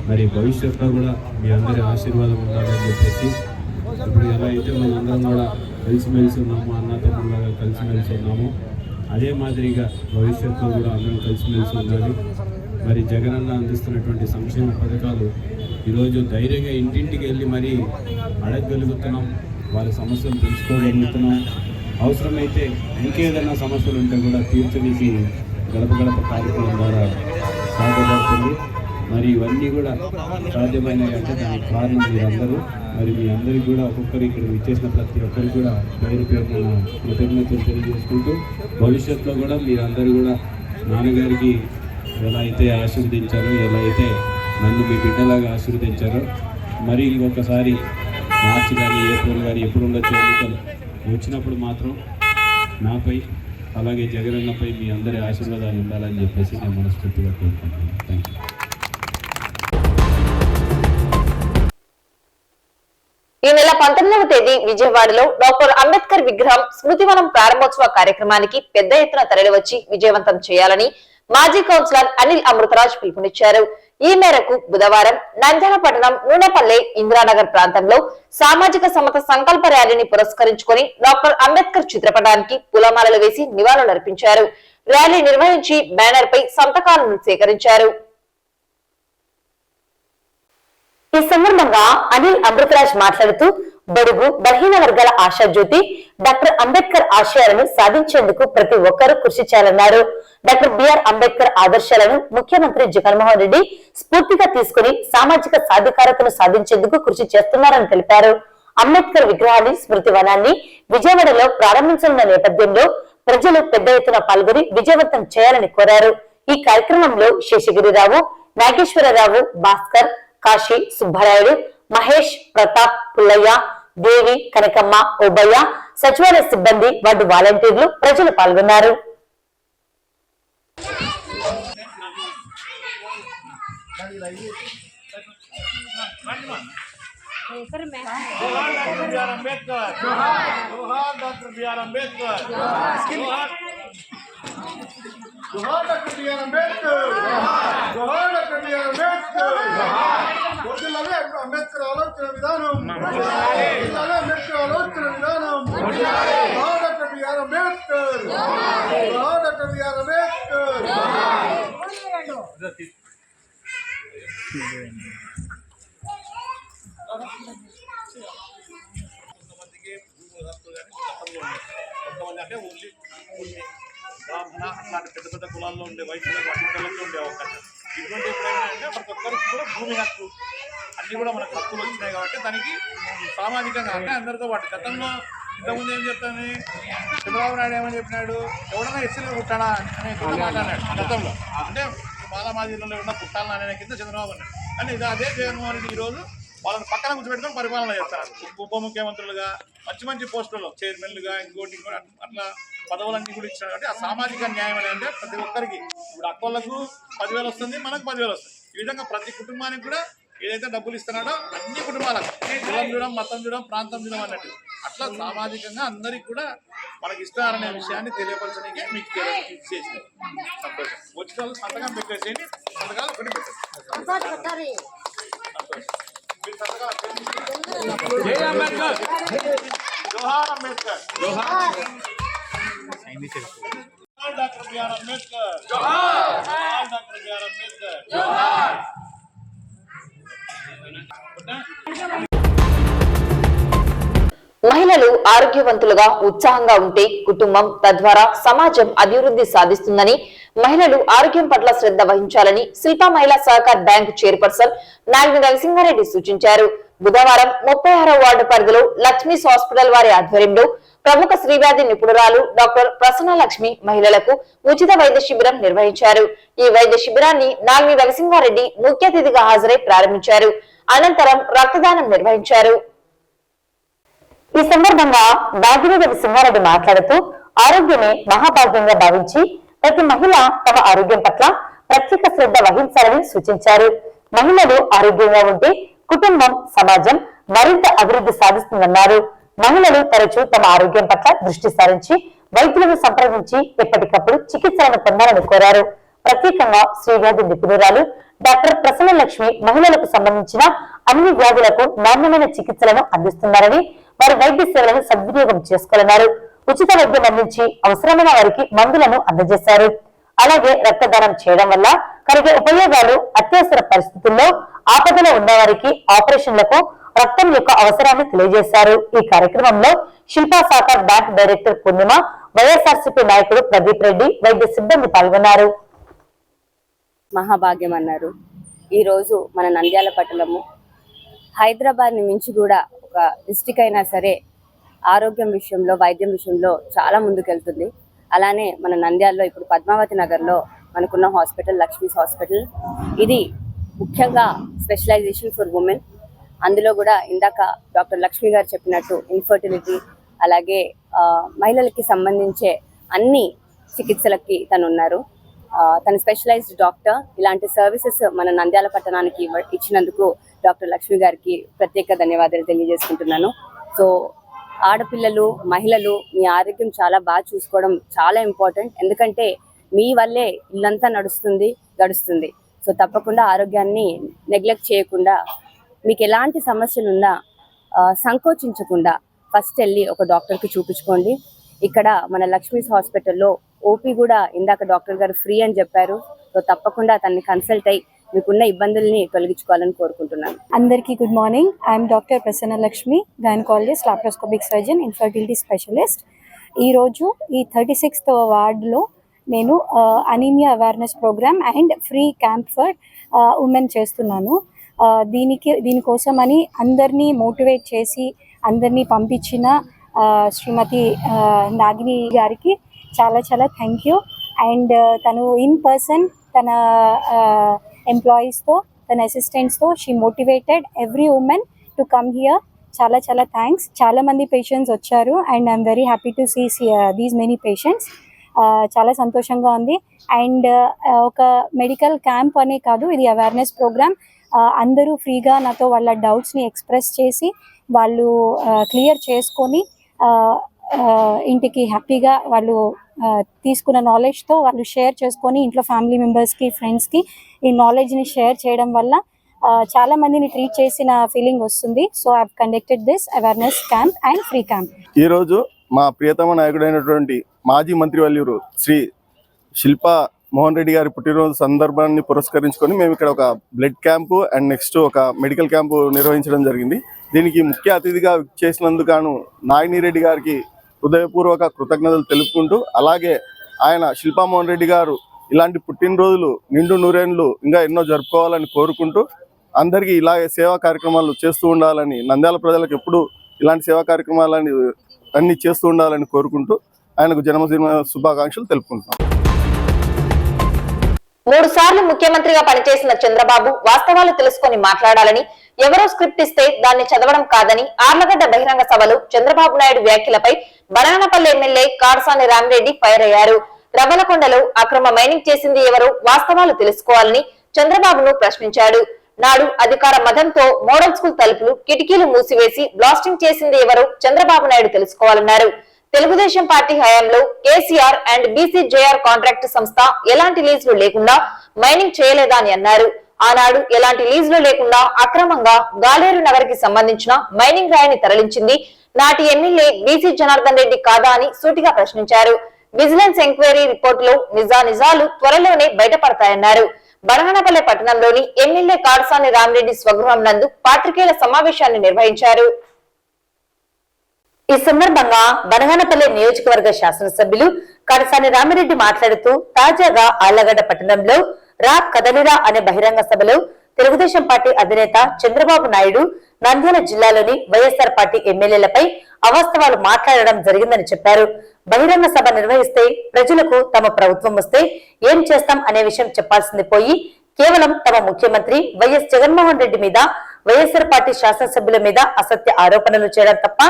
మరి భవిష్యత్తులో కూడా మీ అందరి ఆశీర్వాదం ఉండాలని చెప్పేసి ఇప్పుడు ఎలా అయితే మనందరం కూడా కలిసిమెలిసి ఉన్నాము, అన్నతమ్ములాగా కలిసిమెలిసి ఉన్నాము, అదే మాదిరిగా భవిష్యత్తులో కూడా అందరం కలిసిమెలిసి ఉండాలి. మరి జగనన్న అందిస్తున్నటువంటి సంక్షేమ పథకాలు ఈరోజు ధైర్యంగా ఇంటింటికి వెళ్ళి మరీ అడగగలుగుతున్నాం, వాళ్ళ సమస్యలు తెలుసుకోగలుగుతున్నాం. అవసరమైతే ఇంకేదైనా సమస్యలు ఉంటే కూడా తీర్చడానికి గడప గడప కార్యక్రమం ద్వారా సాధ్యపడుతుంది. మరి ఇవన్నీ కూడా సాధ్యమైనవి అంటే దానికి కారణం మీరందరూ. మరి మీ అందరికీ కూడా ఒక్కొక్కరు ఇక్కడ ఇచ్చేసిన ప్రతి ఒక్కరికి కూడా పేరు పేరున కృతజ్ఞతలు తెలియజేసుకుంటూ భవిష్యత్తులో కూడా మీరందరూ కూడా నాన్నగారికి ఎలా అయితే ఆశీర్వదించారో, ఎలా అయితే నన్ను మీ బిడ్డలాగా ఆశీర్వదించారో, మరి ఇంకొకసారి మార్చి కానీ ఏప్రిల్ కానీ ఎప్పుడు ఉండొచ్చు ఎన్నికలు వచ్చినప్పుడు మాత్రం నాపై అలాగే జగనన్నపై మీ అందరి ఆశీర్వాదాలు ఉండాలని చెప్పేసి నేను మనస్ఫూర్తిగా కోరుకుంటున్నాను. Thank you. ఈ నెల 19వ తేదీ విజయవాడలో డాక్టర్ అంబేద్కర్ విగ్రహం స్మృతివనం ప్రారంభోత్సవ కార్యక్రమానికి పెద్ద ఎత్తున తరలివచ్చి విజయవంతం చేయాలని మాజీ కౌన్సిలర్ అనిల్ అమృతరాజ్ పిలుపునిచ్చారు. ఈ మేరకు బుధవారం నంద్యాల పట్టణం నూనెపల్లె ఇందిరానగర్ ప్రాంతంలో సామాజిక సమత సంకల్ప ర్యాలీని పురస్కరించుకొని డాక్టర్ అంబేద్కర్ చిత్రపటానికి పూలమాలలు వేసి నివాళులర్పించారు. ర్యాలీ నిర్వహించి బ్యానర్ పై సంతకాలను సేకరించారు. ఈ సందర్భంగా అనిల్ అమృతరాజ్ మాట్లాడుతూ బడుగు బలహీన వర్గాల ఆశాజ్యోతి డాక్టర్ అంబేద్కర్ ఆశయాలను సాధించేందుకు ప్రతి ఒక్కరూ కృషి చేయాలన్నారు. డాక్టర్ బిఆర్ అంబేద్కర్ ఆదర్శాలను ముఖ్యమంత్రి జగన్మోహన్ రెడ్డి స్ఫూర్తిగా తీసుకుని సామాజిక సాధికారతను సాధించేందుకు కృషి చేస్తున్నారని తెలిపారు. అంబేద్కర్ విగ్రహాన్ని స్మృతి వనాన్ని విజయవాడలో ప్రారంభించనున్న నేపథ్యంలో ప్రజలు పెద్ద ఎత్తున పాల్గొని విజయవంతం చేయాలని కోరారు. ఈ కార్యక్రమంలో శేషగిరిరావు, నాగేశ్వరరావు, భాస్కర్, కాశీ, సుబ్బరాయుడు, మహేష్, ప్రతాప్, పుల్లయ్య, దేవి, కనకమ్మ, ఓబయ్య, సచివాలయ సిబ్బంది, వార్డు వాలంటీర్లు, ప్రజలు పాల్గొన్నారు. जोहार डॉक्टर बी आर अंबेडकर, जोहार डॉक्टर बी आर अंबेडकर, वर्धिल्लाले अंबेडकर आलोचना विधानम, वर्धिल्लाले अंबेडकर आलोचना विधानम, जोहार डॉक्टर बी आर अंबेडकर, जोहार डॉक्टर बी आर अंबेडकर. అంటే ఓన్లీ బ్రాహ్మణ అట్లాంటి పెద్ద పెద్ద కులాల్లో ఉండే వైద్యులకు అన్నింటికి ఉండే అవకాశం. ఇటువంటి ఎప్పుడైనా అంటే ప్రతి ఒక్కరికి కూడా భూమి హక్కు అన్నీ కూడా మనకు హక్కులు వచ్చినాయి కాబట్టి దానికి సామాజికంగా అంటే అందరితో పాటు గతంలో ఇంతకుముందు ఏం చెప్తాను చంద్రబాబు నాయుడు ఏమని చెప్పినాడు, ఎవడన్నా ఎస్సీలో పుట్టాడా అనే మాట్లాడినాడు గతంలో. అంటే మాలామాజీలలో ఉన్న పుట్టాలని అనే కింద చంద్రబాబు అన్నాడు. కానీ అదే జగన్మోహన్ రెడ్డి ఈరోజు వాళ్ళని పక్కన కూర్చోబెట్టుకొని పరిపాలన చేస్తారు. ఉప ముఖ్యమంత్రులుగా మంచి మంచి పోస్టుల్లో చైర్మన్లుగా ఇంకోటి అట్లా పదవులన్నీ కూడా ఇచ్చారు. కాబట్టి ఆ సామాజిక న్యాయం అనేది ప్రతి ఒక్కరికి ఇప్పుడు అక్కలకు 10,000 వస్తుంది, మనకు 10,000 వస్తుంది. ఈ విధంగా ప్రతి కుటుంబానికి కూడా ఏదైతే డబ్బులు ఇస్తున్నాడో అన్ని కుటుంబాలకు కులం చూడడం, మతం చూడడం, ప్రాంతం చూడడం అన్నట్టు అట్లా సామాజికంగా అందరికి కూడా మనకి ఇస్తారనే విషయాన్ని తెలియపరచడానికే మీకు చేసింది. సంతోషం. వచ్చిన వాళ్ళు సంతకం పెట్టేసేయండి, సంతకాలు కొన్ని పెట్టండి. జై అంబేద్కర్, జోహార్ అంబేద్కర్, జోహార్ డాక్టర్ బిఆర్ అంబేద్కర్, జోహార్ డాక్టర్ బిఆర్ అంబేద్కర్, జోహార్. మహిళలు ఆరోగ్యవంతులుగా ఉత్సాహంగా ఉంటే కుటుంబం తద్వారా సమాజం అభివృద్ధి సాధిస్తుందని, మహిళలు ఆరోగ్యం పట్ల శ్రద్ధ వహించాలని శిల్పా మహిళా సహకార్ బ్యాంకు చైర్పర్సన్ నాగిని రవిసింహారెడ్డి సూచించారు. బుధవారం 36వ వార్డు పరిధిలో లక్ష్మీస్ హాస్పిటల్ వారి ఆధ్వర్యంలో ప్రముఖ శ్రీవ్యాధి నిపుణురాలు డాక్టర్ ప్రసన్నలక్ష్మి మహిళలకు ఉచిత వైద్య శిబిరం నిర్వహించారు. ఈ వైద్య శిబిరాన్ని నాగిని రవిసింహారెడ్డి ముఖ్య అతిథిగా హాజరై ప్రారంభించారు. అనంతరం రక్తదానం నిర్వహించారు. ఈ సందర్భంగా నాగిని రవిసింహారెడ్డి మాట్లాడుతూ ఆరోగ్యమే మహాభాగ్యంగా భావించి ప్రతి మహిళ తమ ఆరోగ్యం పట్ల ప్రత్యేక శ్రద్ధ వహించాలని సూచించారు. మహిళలు ఆరోగ్యంగా ఉంటే కుటుంబం సమాజం మరింత అభివృద్ధి సాధిస్తుందన్నారు. మహిళలు తరచూ తమ ఆరోగ్యం పట్ల దృష్టి సారించి వైద్యులను సంప్రదించి ఎప్పటికప్పుడు చికిత్సలను పొందాలని కోరారు. ప్రత్యేకంగా శ్రీవ్యాధి నిపుణురాలు డాక్టర్ ప్రసన్నలక్ష్మి మహిళలకు సంబంధించిన అన్ని వ్యాధులకు నాణ్యమైన చికిత్సలను అందిస్తున్నారని, వారి వైద్య సేవలను సద్వినియోగం చేసుకోవాలన్నారు. ఉచిత వైద్యం అందించి అవసరమైన వారికి మందులను అందజేశారు. అలాగే రక్తదానం చేయడం వల్ల కలిగే ఉపయోగాలు, అత్యవసర పరిస్థితుల్లో ఆపదలో ఉన్న వారికి ఆపరేషన్లకు రక్తం యొక్క అవసరాన్ని తెలియజేశారు. ఈ కార్యక్రమంలో శిల్పా సహకార్ బ్యాంక్ డైరెక్టర్ పూర్ణిమ, వైఎస్ఆర్సీపీ నాయకుడు ప్రదీప్ రెడ్డి, వైద్య సిబ్బంది పాల్గొన్నారు. మహాభాగ్యం అన్నారు. ఈరోజు మన నంద్యాల పట్టణము హైదరాబాద్ని మించి కూడా ఒక డిస్టిక్ అయినా సరే ఆరోగ్యం విషయంలో, వైద్యం విషయంలో చాలా ముందుకెళ్తుంది. అలానే మన నంద్యాలలో ఇప్పుడు పద్మావతి నగర్లో మనకున్న హాస్పిటల్ లక్ష్మీస్ హాస్పిటల్, ఇది ముఖ్యంగా స్పెషలైజేషన్ ఫర్ ఉమెన్. అందులో కూడా ఇందాక డాక్టర్ లక్ష్మి గారు చెప్పినట్టు ఇన్ఫర్టిలిటీ, అలాగే మహిళలకి సంబంధించే అన్ని చికిత్సలకి తను ఉన్నారు. తను స్పెషలైజ్డ్ డాక్టర్. ఇలాంటి సర్వీసెస్ మన నంద్యాల పట్టణానికి ఇచ్చినందుకు డాక్టర్ లక్ష్మి గారికి ప్రత్యేక ధన్యవాదాలు తెలియజేసుకుంటున్నాను. సో ఆడపిల్లలు, మహిళలు మీ ఆరోగ్యం చాలా బాగా చూసుకోవడం చాలా ఇంపార్టెంట్. ఎందుకంటే మీ వల్లే ఇల్లంతా గడుస్తుంది. సో తప్పకుండా ఆరోగ్యాన్ని నెగ్లెక్ట్ చేయకుండా, మీకు ఎలాంటి సమస్యలు ఉన్నా సంకోచించకుండా ఫస్ట్ వెళ్ళి ఒక డాక్టర్కి చూపించుకోండి. ఇక్కడ మన లక్ష్మీస్ హాస్పిటల్లో ఓపీ కూడా ఇందాక డాక్టర్ గారు ఫ్రీ అని చెప్పారు. సో తప్పకుండా తనని కన్సల్ట్ అయ్యి మీకున్న ఇబ్బందుల్ని తొలగించుకోవాలని కోరుకుంటున్నాను. అందరికీ good morning. I'm doctor Prasannalakshmi, gynaecologist, laparoscopic surgeon, infertility specialist. ఈరోజు ఈ 36వ వార్డులో నేను anaemia awareness programme and free camp for women చేస్తున్నాను. దీనికోసమని అందరినీ మోటివేట్ చేసి అందరినీ పంపించిన శ్రీమతి నాగిని గారికి చాలా థ్యాంక్ యూ. అండ్ తను ఇన్ పర్సన్ తన ఎంప్లాయీస్తో, తన అసిస్టెంట్స్తో she motivated every women to come here. చాలా థ్యాంక్స్. చాలా మంది పేషెంట్స్ వచ్చారు and I'm very happy to see these many patients. చాలా సంతోషంగా ఉంది. అండ్ ఒక మెడికల్ క్యాంప్ అనే కాదు, ఇది అవేర్నెస్ ప్రోగ్రామ్. అందరూ ఫ్రీగా నాతో వాళ్ళ డౌట్స్ని ఎక్స్ప్రెస్ చేసి వాళ్ళు క్లియర్ చేసుకొని ఇంటికి హ్యాపీగా వాళ్ళు తీసుకున్న నాలెడ్జ్తో వాళ్ళు షేర్ చేసుకొని ఇంట్లో ఫ్యామిలీ మెంబర్స్కి, ఫ్రెండ్స్కి ఈ నాలెడ్జ్ని షేర్ చేయడం వల్ల చాలా మందిని ట్రీట్ చేసిన ఫీలింగ్ వస్తుంది. So I have conducted this awareness camp and free camp. ఈరోజు మా ప్రియతమ నాయకుడైనటువంటి మాజీ మంత్రివర్యులు శ్రీ శిల్పా మోహన్ రెడ్డి గారి పుట్టినరోజు సందర్భాన్ని పురస్కరించుకొని మేము ఇక్కడ ఒక బ్లడ్ క్యాంపు అండ్ నెక్స్ట్ ఒక మెడికల్ క్యాంపు నిర్వహించడం జరిగింది. దీనికి ముఖ్య అతిథిగా చేసినందుకు గాను నాగిని రెడ్డి గారికి హృదయపూర్వక కృతజ్ఞతలు తెలుపుకుంటూ, అలాగే ఆయన శిల్పామోహన్ రెడ్డి గారు ఇలాంటి పుట్టినరోజులు నిండు నూరేళ్లు ఇంకా ఎన్నో జరుపుకోవాలని కోరుకుంటూ, అందరికీ ఇలాగే సేవా కార్యక్రమాలు చేస్తూ ఉండాలని, నంద్యాల ప్రజలకు ఎప్పుడు ఇలాంటి సేవా కార్యక్రమాలని అన్ని చేస్తూ ఉండాలని కోరుకుంటూ ఆయనకు జన్మదిన శుభాకాంక్షలు తెలుపుకుంటున్నాం. 3 సార్లు ముఖ్యమంత్రిగా పనిచేసిన చంద్రబాబు వాస్తవాలు తెలుసుకొని మాట్లాడాలని, ఎవరో స్క్రిప్ట్ ఇస్తే దాన్ని చదవడం కాదని ఆర్లగడ్డ బహిరంగ సభలో చంద్రబాబు నాయుడు వ్యాఖ్యలపై బనగానపల్లి ఎమ్మెల్యే కాడసాని రామిరెడ్డి ఫైర్ అయ్యారు. రవ్వలకొండలో అక్రమ మైనింగ్ చేసింది ఎవరో వాస్తవాలు తెలుసుకోవాలని చంద్రబాబును ప్రశ్నించాడు. నాడు అధికార మదంతో మోడల్ స్కూల్ తలుపులు కిటికీలు మూసివేసి బ్లాస్టింగ్ చేసింది ఎవరో చంద్రబాబు నాయుడు తెలుసుకోవాలన్నారు. తెలుగుదేశం పార్టీ హయాంలో కేసీఆర్ అండ్ బీసీజేఆర్ కాంట్రాక్ట్ సంస్థ ఎలాంటి లీజులు లేకుండా మైనింగ్ చేయలేదా అని అన్నారు. ఆనాడు ఎలాంటి లీజులు లేకుండా అక్రమంగా గాలేరు నగర్ కి సంబంధించిన మైనింగ్ రాయిని తరలించింది నాటి ఎమ్మెల్యే బీసీ జనార్దన్ రెడ్డి కాదా అని సూటిగా ప్రశ్నించారు. విజిలెన్స్ ఎంక్వైరీ రిపోర్టులో నిజాలు త్వరలోనే బయటపడతాయన్నారు. బనగానపల్లె పట్టణంలోని ఎమ్మెల్యే కాడసాని రామిరెడ్డి స్వగృహం నందు పాత్రికేయుల సమావేశాన్ని నిర్వహించారు. ఈ సందర్భంగా బనగానపల్లె నియోజకవర్గ శాసనసభ్యులు కాడసాని రామిరెడ్డి మాట్లాడుతూ, తాజాగా ఆళ్లగడ్డ పట్టణంలో రా కదలిరా అనే బహిరంగ సభలో తెలుగుదేశం పార్టీ అధినేత చంద్రబాబు నాయుడు నంద్యాల జిల్లాలోని వైఎస్ఆర్ పార్టీ ఎమ్మెల్యేలపై అవాస్తవాలు మాట్లాడడం జరిగిందని చెప్పారు. బహిరంగ సభ నిర్వహిస్తే ప్రజలకు తమ ప్రభుత్వం వస్తే ఏం చేస్తాం అనే విషయం చెప్పాల్సింది పోయి కేవలం తమ ముఖ్యమంత్రి వైఎస్ జగన్మోహన్ రెడ్డి మీద, వైఎస్ఆర్ పార్టీ శాసనసభ్యుల మీద అసత్య ఆరోపణలు చేయడం తప్ప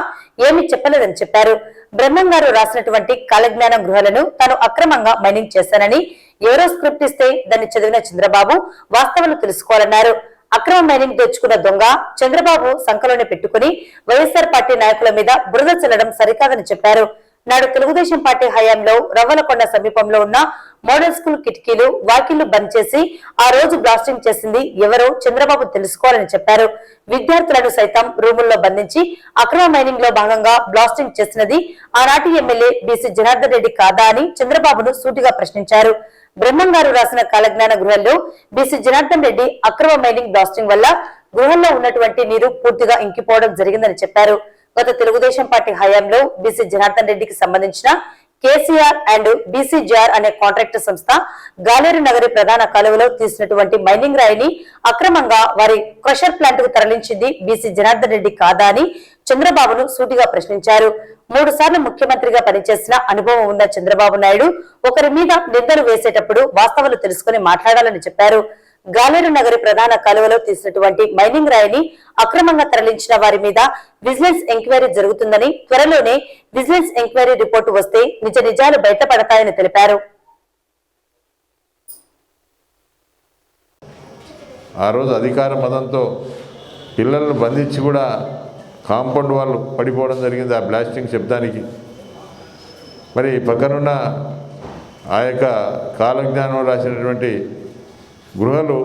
ఏమీ చెప్పలేదని చెప్పారు. బ్రహ్మం గారు రాసినటువంటి కాలజ్ఞానం గృహాలను తాను అక్రమంగా మైనింగ్ చేశానని, ఎవరో స్క్రిప్ట్ ఇస్తే దాన్ని చదివిన చంద్రబాబు వాస్తవాలు తెలుసుకోవాలన్నారు. అక్రమ మైనింగ్ తెచ్చుకున్న దొంగ చంద్రబాబు సంకలోనే పెట్టుకుని వైఎస్ఆర్ పార్టీ నాయకుల మీద బురద చల్లడం సరికాదని చెప్పారు. నాడు తెలుగుదేశం పార్టీ హయాంలో రవ్వలకొండ సమీపంలో ఉన్న మోడల్ స్కూల్ కిటికీలు, వాకిళ్లు బంద్ చేసి ఆ రోజు బ్లాస్టింగ్ చేసింది ఎవరో చంద్రబాబు తెలుసుకోవాలని చెప్పారు. విద్యార్థులను సైతం రూముల్లో బంధించి అక్రమ మైనింగ్ లో భాగంగా బ్లాస్టింగ్ చేసినది ఆనాటి ఎమ్మెల్యే బీసీ జనార్దన్ రెడ్డి కాదా అని చంద్రబాబును సూటిగా ప్రశ్నించారు. బ్రహ్మం గారు రాసిన కాలజ్ఞాన గృహంలో బీసీ జనార్దన్ రెడ్డి అక్రమ మైనింగ్ బ్లాస్టింగ్ వల్ల గృహంలో ఉన్నటువంటి నీరు పూర్తిగా ఇంకిపోవడం జరిగిందని చెప్పారు. గత తెలుగుదేశం పార్టీ హయాంలో బీసీ జనార్దన్ రెడ్డికి సంబంధించిన కేసీఆర్ అండ్ బీసీజేఆర్ అనే కాంట్రాక్ట్ సంస్థ గాలేరు నగరి ప్రధాన కాలువలో తీసినటువంటి మైనింగ్ రాయిని అక్రమంగా వారి క్రషర్ ప్లాంట్ కు తరలించింది బీసీ జనార్దన్ రెడ్డి కాదా అని చంద్రబాబును సూటిగా ప్రశ్నించారు. 3 సార్లు ముఖ్యమంత్రిగా పనిచేసిన అనుభవం ఉన్న చంద్రబాబు నాయుడు ఒకరి మీద నిందలు వేసేటప్పుడు వాస్తవాలు తెలుసుకుని మాట్లాడాలని చెప్పారు. గాలేరు నగరి ప్రధాన కాలువలో తీసినటువంటి మైనింగ్ రాయిని అక్రమంగా తరలించిన వారి మీద విజిలెన్స్ ఎంక్వైరీ జరుగుతుందని, త్వరలోనే విజిలెన్స్ ఎంక్వైరీ రిపోర్టు వస్తే నిజాలు బయటపడతాయని తెలిపారు. ఆ రోజు అధికార మదంతో పిల్లలను బంధించి కూడా కాంపౌండ్ వాళ్ళు పడిపోవడం జరిగింది ఆ బ్లాస్టింగ్ శబ్దానికి. మరి పక్కనున్న ఆ యొక్క కాలజ్ఞానం రాసినటువంటి గృహాలు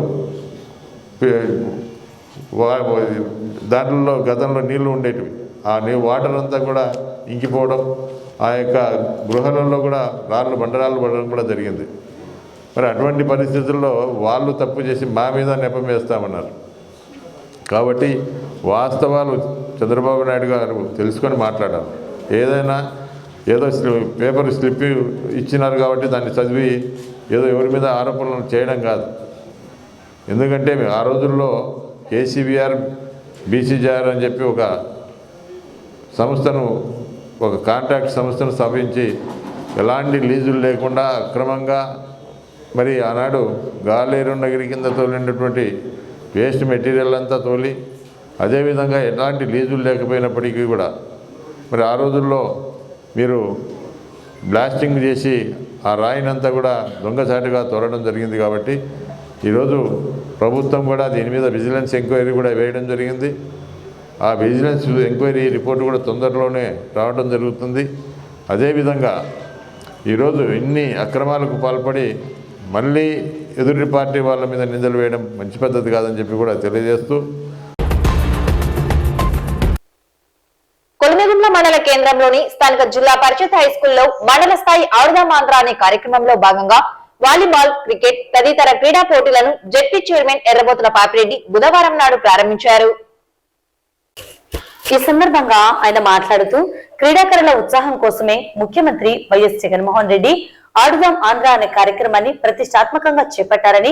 దాంట్లో గతంలో నీళ్లు ఉండేటివి, ఆ వాటర్ అంతా కూడా ఇంకిపోవడం, ఆ యొక్క గృహాలలో కూడా బండరాళ్ళు పడడం కూడా జరిగింది. మరి అటువంటి పరిస్థితుల్లో వాళ్ళు తప్పు చేసి మా మీద నెపం వేస్తామన్నారు. కాబట్టి వాస్తవాలు చంద్రబాబు నాయుడు గారు తెలుసుకొని మాట్లాడాలి. ఏదైనా ఏదో పేపర్ స్లిప్ ఇచ్చినారు కాబట్టి దాన్ని చదివి ఏదో ఎవరి మీద ఆరోపణలు చేయడం కాదు. ఎందుకంటే ఆ రోజుల్లో కేసీబీఆర్ బీసీజేఆర్ అని చెప్పి ఒక సంస్థను, ఒక కాంట్రాక్ట్ సంస్థను స్థాపించి ఎలాంటి లీజులు లేకుండా అక్రమంగా మరి ఆనాడు గాలేరు నగరి కింద తోలినటువంటి వేస్ట్ మెటీరియల్ అంతా తోలి, అదేవిధంగా ఎలాంటి లీజులు లేకపోయినప్పటికీ కూడా మరి ఆ రోజుల్లో మీరు బ్లాస్టింగ్ చేసి ఆ రాయినంతా కూడా దొంగచాటుగా తోలడం జరిగింది. కాబట్టి ఈరోజు ప్రభుత్వం కూడా దీని మీద విజిలెన్స్ ఎంక్వైరీ కూడా వేయడం జరిగింది. ఆ విజిలెన్స్ ఎంక్వైరీ రిపోర్ట్ కూడా తొందరలోనే రావడం జరుగుతుంది. అదేవిధంగా ఈరోజు ఇన్ని అక్రమాలకు పాల్పడి మళ్ళీ ఎదుటి పార్టీ వాళ్ళ మీద నిందలు వేయడం మంచి పద్ధతి కాదని చెప్పి కూడా తెలియజేస్తూ, కొలిమిగుండ్ల మండల కేంద్రంలోని స్థానిక జిల్లా పరిషత్ హైస్కూల్లో మండల స్థాయి ఆడుదాం ఆంధ్ర అనే కార్యక్రమంలో భాగంగా వాలీబాల్, క్రికెట్ తదితర క్రీడా పోటీలను జెడ్పీ చైర్మన్ ఎర్రబోతుల పాపిరెడ్డి బుధవారం నాడు ప్రారంభించారు. ఈ సందర్భంగా ఆయన మాట్లాడుతూ క్రీడాకారుల ఉత్సాహం కోసమే ముఖ్యమంత్రి వైఎస్ జగన్మోహన్ రెడ్డి ఆడుదాం ఆంధ్ర అనే కార్యక్రమాన్ని ప్రతిష్టాత్మకంగా చేపట్టారని,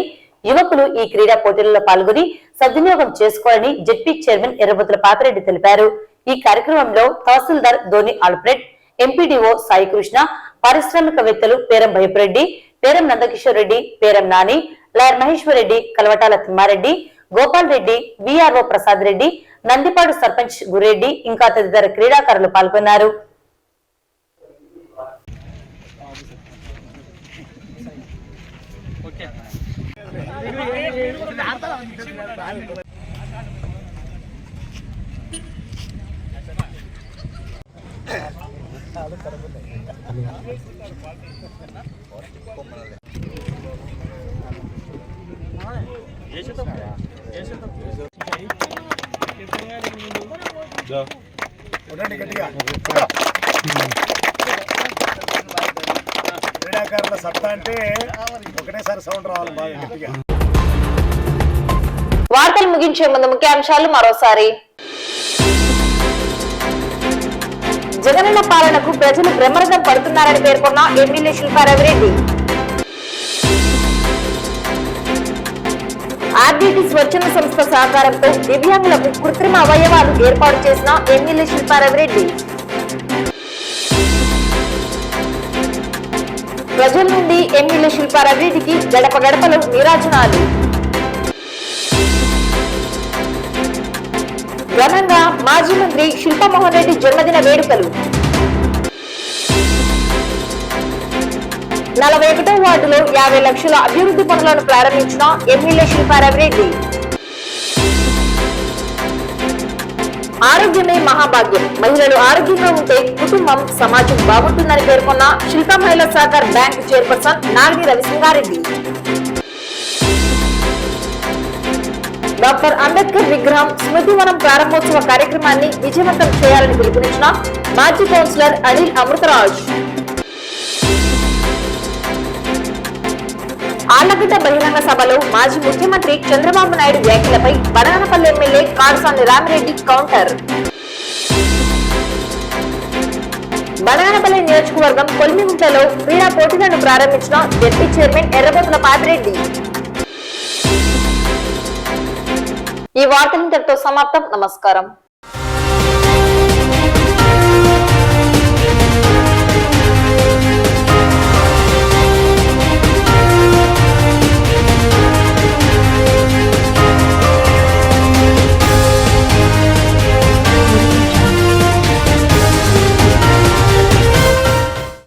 యువకులు ఈ క్రీడా పోటీలలో పాల్గొని సద్వినియోగం చేసుకోవాలని జెడ్పీ చైర్మన్ ఎర్రబోతుల పాపిరెడ్డి తెలిపారు. ఈ కార్యక్రమంలో తహసీల్దార్ ధోని ఆల్ఫ్రెడ్, ఎంపీడీఓ సాయి కృష్ణ, పారిశ్రామికవేత్తలు పేరం భయపురెడ్డి, పేరం నందకిషోర్ రెడ్డి, పేరం నాని, లాయర్ మహేశ్వర్ రెడ్డి, కలవటాల తిమ్మారెడ్డి, గోపాల్ రెడ్డి, విఆర్ఓ ప్రసాద్ రెడ్డి, నందిపాడు సర్పంచ్ గురెడ్డి ఇంకా తదితర క్రీడాకారులు పాల్గొన్నారు. క్రీడాకారుల సత్తా అంటే ఒకటేసారి సౌండ్ రావాలి బాగా గట్టిగా. వార్తలు ముగించే ముందు ముఖ్యాంశాలు మరోసారి. జగనన్న పాలనకు ప్రజలు బ్రహ్మరథం పడుతున్నారని పేర్కొన్న ఎమ్మెల్యే శిల్పారావిరెడ్డి. ఆర్డీటీ స్వచ్ఛంద సంస్థ సహకారంతో దివ్యాంగులకు కృత్రిమ అవయవాలు ఏర్పాటు చేసిన ఎమ్మెల్యే శిల్పారావిరెడ్డి. ప్రజల నుండి ఎమ్మెల్యే శిల్పారావిరెడ్డికి గడప గడపలో నీరాజనాలు. ఘనంగా మాజీ మంత్రి శిల్పామోహన్ రెడ్డి జన్మదిన వేడుకలు. 41వ వార్డులో 50 లక్షల అభివృద్ధి పనులను ప్రారంభించిన ఎమ్మెల్యే శిల్పారావిరెడ్డి. ఆరోగ్యమే మహాభాగ్యం, మహిళలు ఆరోగ్యంగా ఉంటే కుటుంబం సమాజం బాగుంటుందని పేర్కొన్న శిల్పా మహిళా సహకార్ బ్యాంక్ చైర్పర్సన్ నాగిని రవిసింగారెడ్డి. డాక్టర్ అంబేద్కర్ విగ్రహం స్మృతివనం ప్రారంభోత్సవ కార్యక్రమాన్ని విజయవంతం చేయాలని పిలుపునిచ్చిన మాజీ కౌన్సిలర్ అనిల్ అమృతరాజ్. ఆళ్లగడ్డ బహిరంగ సభలో మాజీ ముఖ్యమంత్రి చంద్రబాబు నాయుడు వ్యాఖ్యలపై బనగానపల్లి ఎమ్మెల్యే కాడసాని రామిరెడ్డి కౌంటర్. బనగానపల్లి నియోజకవర్గం కొల్మిగుంటలో క్రీడా పోటీలను ప్రారంభించిన జెడ్పీ చైర్మన్ ఎర్రబోతుల పాపిరెడ్డి. ఈ వార్తలు ఇంతటితో సమాప్తం. నమస్కారం.